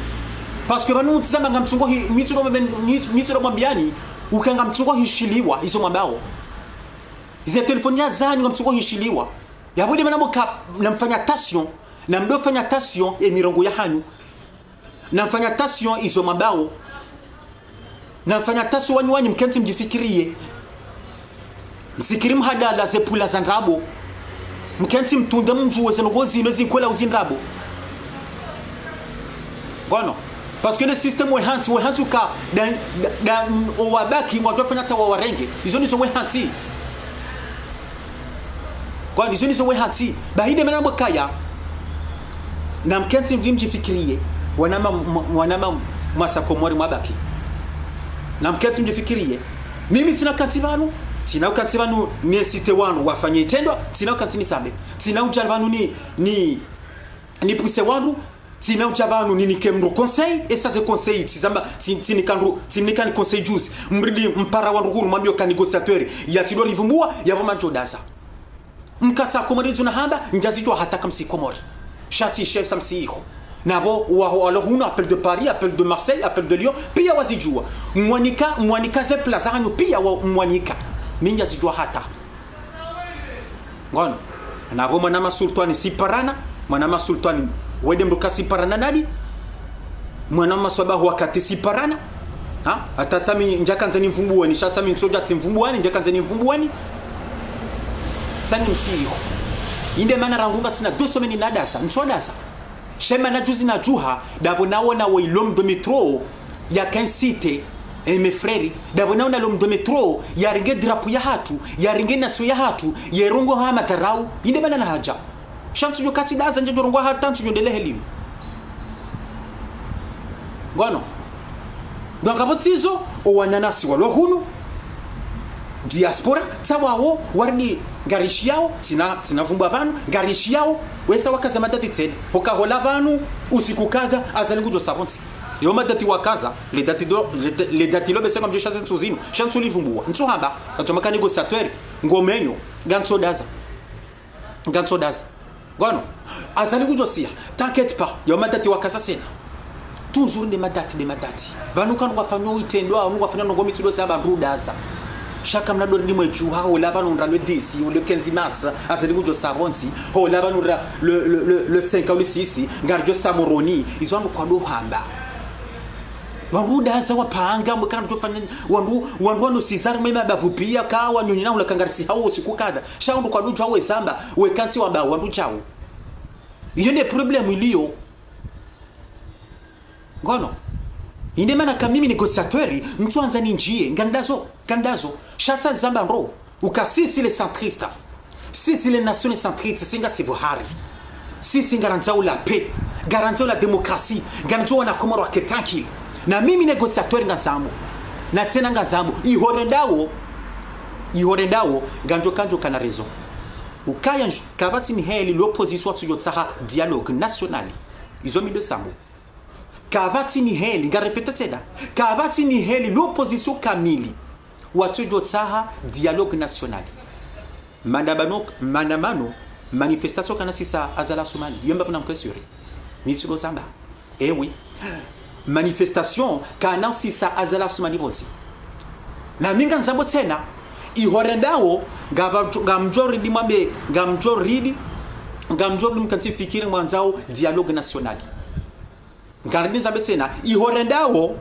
parce que banu tizama ngamtungo mitiro mwambiani ukanga mtungo hishiliwa izo mambao ize telefonia zanyu ngamtungo hishiliwa yabudi manamo namfanya tation na mdo fanya tation emirongo ya hanyu namfanya tation izo mambao namfanya tation wanyu mkenti mjifikirie msikiri mhadala zepula zanrabo mkenti mtunda mjuwe zenogozi mezi kwela uzinrabo Bueno, parce que le système wehanti ka dan owabaki ngwa fanya tawa warenge izo nizo wehanti kwa izo nizo wehanti bahide manambo kaya na mkenti mjifikirie wanama mwasa Komori mwabaki na mkenti mjifikirie mimi tina kanti banu tina kanti banu nesite wanu wafanye itendo tina kanti nisambe tina ujal banu ni puse wanu tina ujal banu ni kemro conseil et ça c'est conseil tizamba tinikani conseil juice mridi mpara wanu hunu mwambio ka négociateur ya tilo livumbua ya voma jodaza mkasa Komori tunahamba njazitwa hata kamsi Komori shati chef samsi iho nabo alors on appelle de Paris, appelle de Marseille, appelle de Lyon, pia wazijua mwanika ze plaza hanyo pia mwanika minja zijua hata ngono nabo mwanama sultani siparana mwanama sultani wede mruka siparana nadi mwanama swabahu wakati siparana ha atatsami njakanze ni mvumbuani shatsami nsoja tsimvumbuani njakanze ni mvumbuani tani msiho inde mana rangunga sina 2 semaines nadasa nsodasa Shema na juzi na juha dabo naona wa l'homme de métro ya kansite mes frères dabo naona l'homme de métro ya ringe drapo ya hatu ya ringe naso ya hatu ya rongo ha matarau inde bana na haja shantu yo kati daza nje rongo ha tantu yondele helimu ngono donc abotizo o wananasi walo hunu diaspora tsawawo wardi garishi yao tinavumba abantu garishi yao wesa wakaza madati tsene hokahola abantu usiku kadha azali kujo sabonsi yo madati wakaza les dati lo besenga mjo chasen tsuzino chantu livumbua ntso hamba atomaka négociateur ngomenyo gantso daza gono azali kujo sia t'inquiète pas yo madati wakaza sena toujours des madati banu kan wafanywa itendo anu wafanywa ngomi tudo saba ndudaza Chacun n'a donné moi du ha là bas on le 10 ou le 15 mars à ce niveau de Savonsi oh là bas le 5 ou le 6 gardio Samoroni ils ont quoi do hamba wangu daza wapanga mkana tufanya wandu no Cesar mema bavupia ka wanyonyina ula kangarisi hao usiku kada shaundu kwa ducho hawe samba we kanti waba wandu chao iyo ne problem iliyo ngono inde mana kamimi négociateur mtu anza ninjie ngandazo shata zamba ro ukasisi les centristes sisi les nations centristes singa sibuhari sisi garantia la paix garantia la démocratie garantia na Komoro ke tranquille na mimi négociateur ngazambo na tena ngazambo ihorendawo kanjo kana raison ukaya kabati ni heli l'opposition tuyotsaha dialogue national izo mi de sambo kabati ni heli ngarepeta tena kabati ni heli l'opposition kamili watujotsaha dialogue national manamano manifestation kana sisa azala Somali yomba kuna mkwesuri ni silo samba oui manifestation kana sisa azala Somali bonsi na minga nzambo tena ihorendawo ngamjoridi mwambe ngamjoridi mkantifikiri mwanzao dialogue national ngariniza betena ihorendawo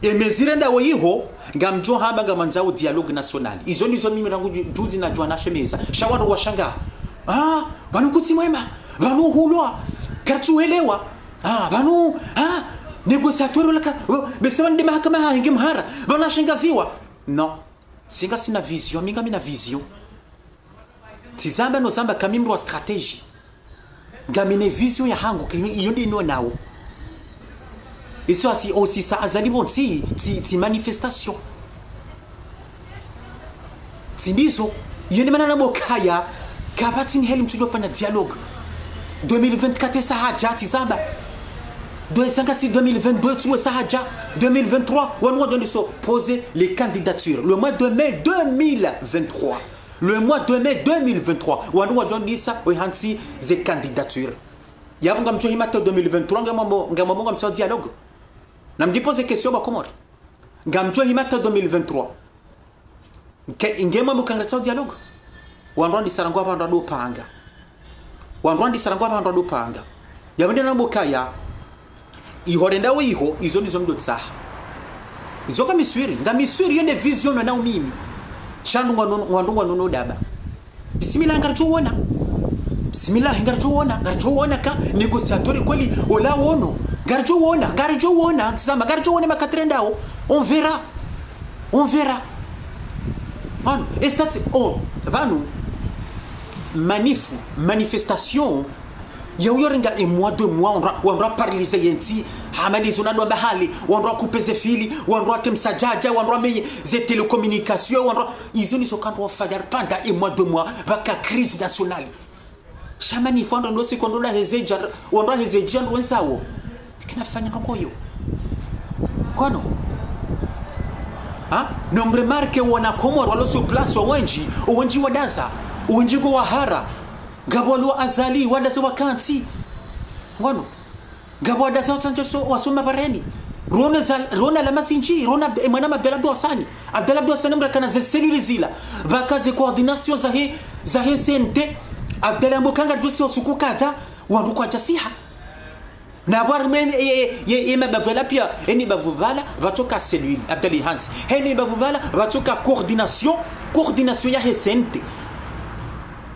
emezirendawo iho ngamjo hamba ngamanzao dialogue national izo ndizo mimi rangu juzi na jwana shemeza shawado washanga banu kuti mwema banu hulwa kartuelewa banu négociateur la besema ndi mahakama hange mhara bana shangaziwa no singa sina vision minga mina vision tizamba no zamba kamimro wa strategie ngamine vision ya hangu iyo ndi no nawo iso asi aussi ça azali bon ti manifestation tindizo yene manana mokaya kabati ni heli mtujo fanya dialogue 2024 ça haja tizamba 2022 tu ça haja 2023 on doit donner poser les candidatures le mois de mai 2023 on doit donner ça au hansi des candidatures yabo ngamcho himata 2023 ngamamo ngamcho dialogue na mdipose question ba Komori ngamcho himata 2023 ngema mukangratsa dialogue wandwandi sarangwa abandu do panga yabende nambokaya ihorenda iho izo nizo mdotsaha izo kamiswiri ngamiswiri yende vision na umimi shandu ngwandungwa nono daba bismillah ngarchuona ka négociateur kweli ola wono garchuona tsamba garchuona makatrendao on verra et ça c'est banu manifestation ya uyorenga mois 2 mois on doit parler yenti hamali zonadwa bahali on doit couper ze fili on doit temsajaja on doit me ze télécommunications on doit ils ont quand on faire pendant mois 2 mois baka crise nationale shamani fondo ndo sikondola hezeja on doit hezeja ndo sawo kinafanya ngoyo kono ha nombre marke wana komoro walo sur place wenji wadaza wenji go wahara gabolo azali wadaza wakansi ngono gabo wadaza sanjo wasoma bareni rona la masinji rona mwana Abdallah Hasani mrakana ze cellule zila baka ze coordination za he CNT Abdallah Mbokanga josi osukukata wanduko ajasiha na barmen mabavala pia eni bavuvala batoka cellule Abdallah Hans eni bavuvala batoka coordination ya CNT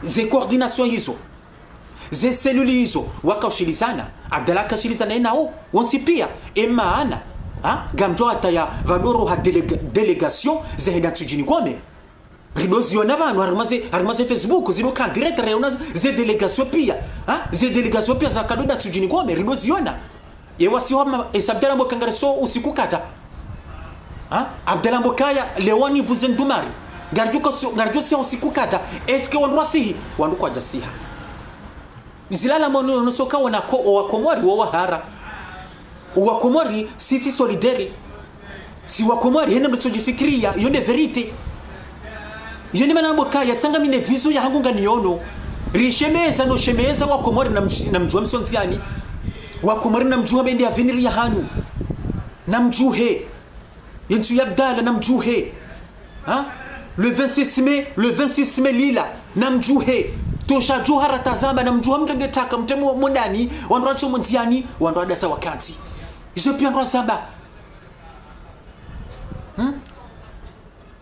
ze coordination hizo ze cellule hizo wakashilizana Abdallah kashilizana nao wanti pia emaana gamjo ataya vadoro ha delegation ze heda tujini kwame ridoziona banu harmaze Facebook zino kan direct reuna ze delegation pia za kadoda tujini kwame ridoziona yewasiwa Abdallah Mbokanga so usiku kata Abdallah Mbokaya lewani vuzendumari garjuko si usiku kata eske wanwasihi wanduko ajasiha zilala mono nosoka wana wakomori wahara wakomori city solidaire si wakomori hena mtujifikiria yone verite yone manamboka yasanga mine vizo ya hangu nganiono rishemeza wakomori na mjua msonziani wakomori na mjua bende avenir ya hanu na mjuhe yentu yabdala na mjuhe le 26 mai lila na mjuhe tosha johara tazama na mjuha mtenge taka mtemo mondani wandoacho monziani wandoada sa wakati izo pia ndo saba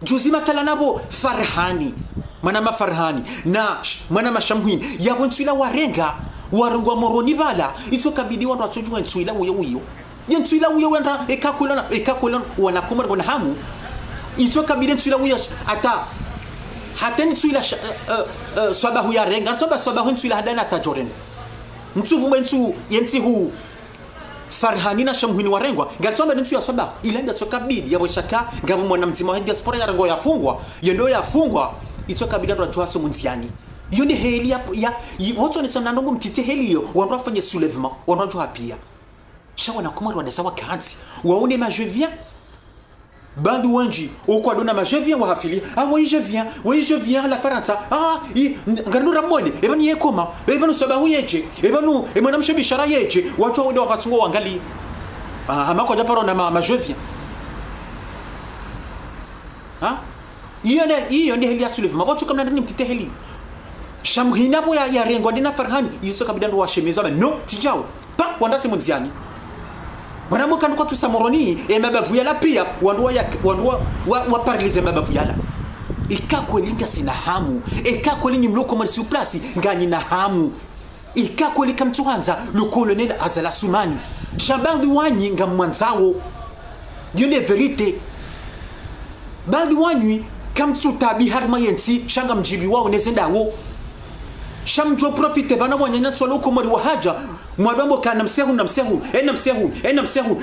juzi matala nabo Farhani na mwana mashamhini ya wontswila warenga warungwa moroni bala ito kabidi wandoacho jua ntswila uyo yentswila uyo wanda ekakolona wanakomar wana hamu ito kabidi ntswila uyo ata hateni tswila sabahu ya renga sabahu ntswila hadana tajorenga mtsuvu mwentu yenti hu Farhani na shamhuni warengwa ngatomba ntu ya sabahu ilenda tsokabidi ya boshaka ngabo mwana mzima wa diaspora ya rengo yafungwa yendo yafungwa itokabidi ndo jwaso munziani yoni heli ya woto ni sana ndongo mtite heli yo wandu afanye soulèvement wandu jwa pia shawa na komari wadasa wakanzi waone ma je viens bandu wanji ukwa dona ma je viens wahafili oui je viens la faranta ngano ramone ebani yekoma ebanu sabahu yeje ebanu emana mshebishara yeje watu wode wakatungo wangali amako japaro na ma je viens iyo ni heli ya soulèvement watu kama ndani mtite heli shamhina bo ya rengo dina Farhani yiso kabidando wa shemeza no tijao pa wanda simunziani Mwanamuka nuko tusamoroni mabavuyala pia wandua paralize mabavuyala ikakwelinga sina hamu ikakwelinyi mloko mali sur place ngani na hamu ikakwelika mtuanza le colonel Azala Soumani shabandu wanyi ngamwanzao yone verite bandu wanyi kamtutabi harma yensi shanga mjibi wao nezendawo shamjo profite bana wanyanya tswalo komori wahaja mwadambo kana msehu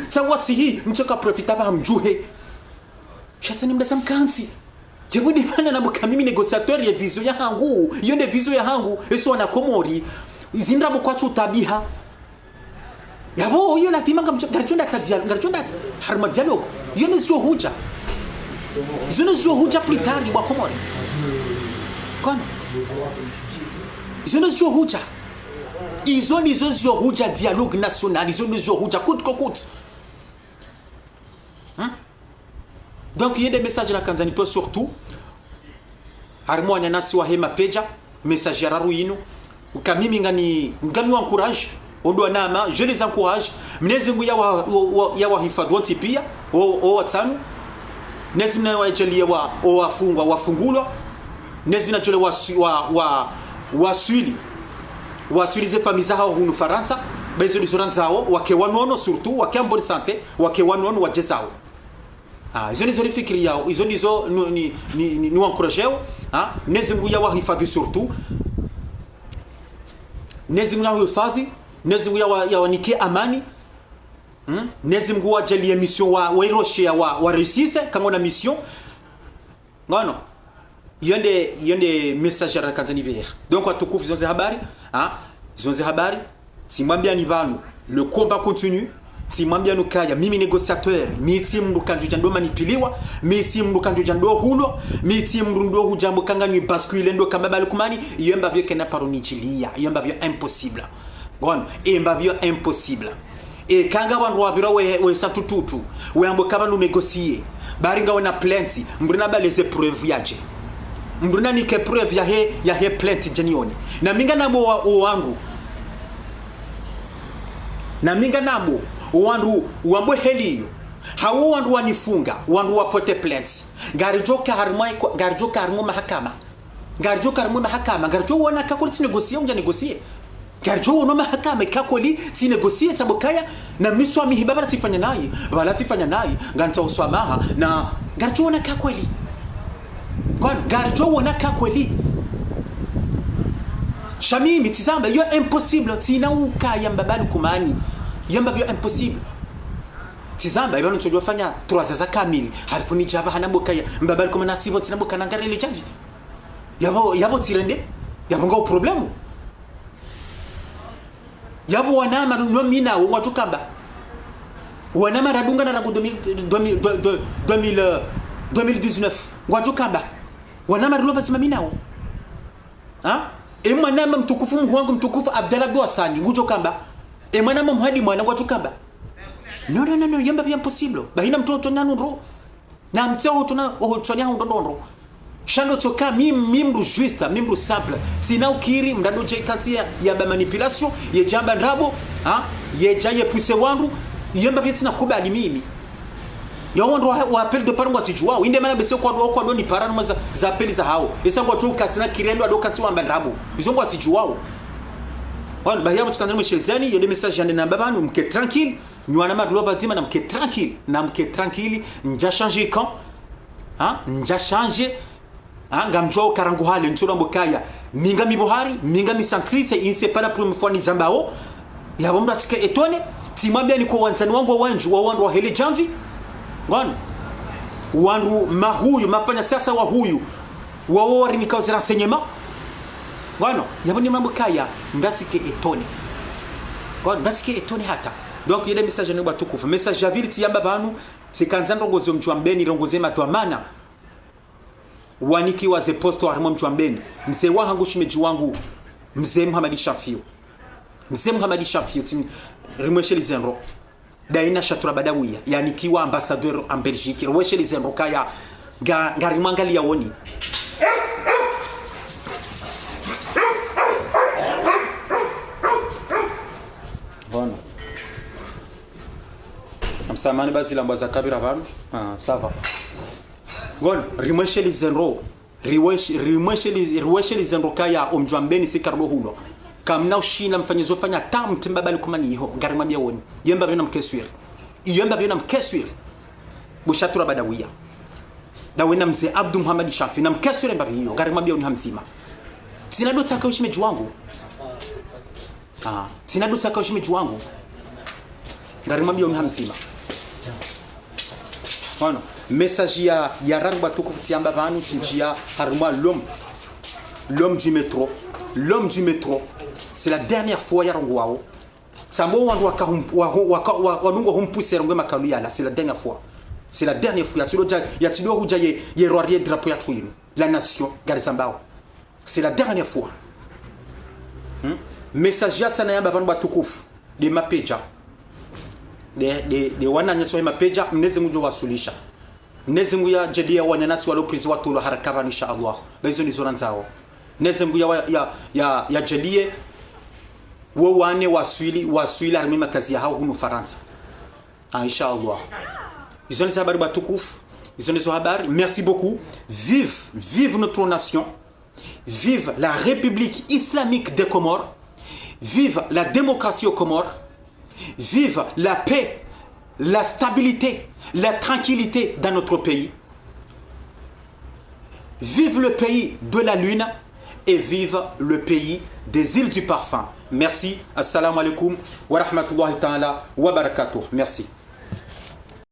tawasihi mtoka profita ba mjuhe shasani mdasa mkansi jebudi bana na buka mimi negociateur ya vision ya hangu yonde vision ya hangu eso na komori izinda bokwa tutabiha yabo yo latima ngarchonda ngarchonda harma dialogue yone sio huja zone sio huja plus tard wa komori kono zone sio huja ils ont dialogue national ils ont coûte donc il y a des messages la Tanzanie surtout harmonia nasi wa hema peja message ya ruino ukamimi ngani encourage odo nama je les encourage mnezi ngu ya wahifadhi wote pia watano nezi mna wajelia wafungwa wafungulwa nezi mna jole wasuilize famille hao hunu Faransa bezo lisoranzao wake wanono surtout wake amboni santé wake wanono wajezao izo nizo fikiri yao izo nizo ni encourageo nezingu ya wahifadhi surtout Mwenyezi Mungu awahifadhi, Mwenyezi Mungu yawanike amani. Mwenyezi Mungu ajalie mission wa iroshe wa resise kama na mission. Ngono. Yonde message ya kanzani vert. Donc watukufu zonze habari, zonze habari, simwambia ni vanu, le combat continue. Simwambia nukaya mimi négociateur, mi si mndu kanju ndo manipiliwa, mi si mndu kanju ndo hulo, mi si mndu ndo hujambo kanga ni bascule ndo kamba balikumani, yemba byo kena paronichilia, yemba byo impossible. Gon, yemba byo impossible. E kanga wandu wabira we satututu, we ambo kaba nu négocier. Baringa wana plenty, mbrina ba les épreuves yaje. Mbrina ni ke preuve ya he plenty jenioni. Na minga nabo wandu. Na minga nabo wandu wambo heliyo hawo wandu wanifunga wandu wapote plaints garijoka harimo mahakama garijo wana kakoli tinegosiye unja negosiye garijo wana mahakama kakoli tinegosiye tabokaya na miswa mihibaba tifanya nayi bala tifanya nayi nganta uswamaha na garijo wana kakoli kwa garijo wana kakoli shami mitizamba yo impossible tina ukaya mbabali kumani yamba byo impossible tizamba ibano tujwa fanya 3 za kamili harifu ni jaba hanaboka mbabali kuma nasibo tinaboka nangare ile javi yabo tirende yabo ngo problemu yabo wanama no mina watu kamba wanama radunga na rangu 2019 watu kamba wanama rulo basima minao mwanama mtukufu mwangu mtukufu Abdallah Dwasani ngujo kamba mwana mhadi mwana watu kamba no yamba bya impossible bahina mtoto nanu ro na mtao tuna hotonya ndondondro shando toka mimru juste mimru simple tina ukiri mrado je kantia ya ba manipulation ye jamba ndabo ye jaye puse wandu yamba bya tina kubali mimi ya wandu wa appel de parmo sijua inde mana bese kwa do ni parano za appel za hao esango tu katina kirendo ado kanti wamba ndabo izongo sijua on bahia mtukandana mshezani yode message yande na babanu mke tranquille nywana madlo batima na mke tranquille nja changer quand nja changer ngamjwa karangu hale ntula mbokaya minga mibohari minga misantrice inse para pour fois ni zambao ya bomba tika etone timwambia ni kwa wanzani wangu wandu wa hele janvi ngano wandu mahuyu mafanya sasa wa huyu wawori ni cause renseignement ngano yaboni mambo kaya ndatike etone ngano ndatike etone hata donc ile message ni batukufu message ability yamba banu sikanza ndongozi mchwambeni rongoze matwamana waniki waze posto harimo mchwambeni mzee wangu shimeji wangu mzee Muhammad Shafio tim rimweshe lizenro daina shatura badawiya yani kiwa ambassadeur en Belgique rimweshe lizenro kaya ngarimwangalia woni bon amsamani basi lamba za kabira vantu ça va bon rimweshe lizenro riweshe lizenro kaya omjwambeni sikarlo hulo kamna ushina mfanyizo fanya tam timbabali kumani ho ngarimwambia woni yemba bina mkeswir bushatura badawiya dawena mzee Abdul Muhammad Shafi na mkeswir mbabi hiyo ngarimwambia woni hamzima sinado taka ushimeji wangu sinado taka ushimeji wangu ngarimwambia woni hamzima ono message ya rangba tukufutiamba banu tinjia haruma l'homme du métro c'est la dernière fois yarongo wao samo wandu wadungo humpuse rongo makalu yala c'est la dernière fois yatido huja ye roarie drapeau ya twinu la nation garisambao c'est la dernière fois message ya sana yamba banu batukufu de mapeja de wananyeso mapeja mneze mujo wasulisha mneze nguya jedia wanyanasi walo prizi watu harakaba insha Allah bezo ni zoranzao mneze nguya ya jelie wane waswili armima kazi ya hao hunu Faransa insha Allah ils ont les habari batukufu ils ont les habari merci beaucoup vive notre nation vive la République islamique des Comores vive la démocratie aux Comores vive la paix, la stabilité, la tranquillité dans notre pays. Vive le pays de la lune et vive le pays des îles du parfum. Merci. Assalamu alaikum wa rahmatullahi ta'ala wa barakatuh. Merci.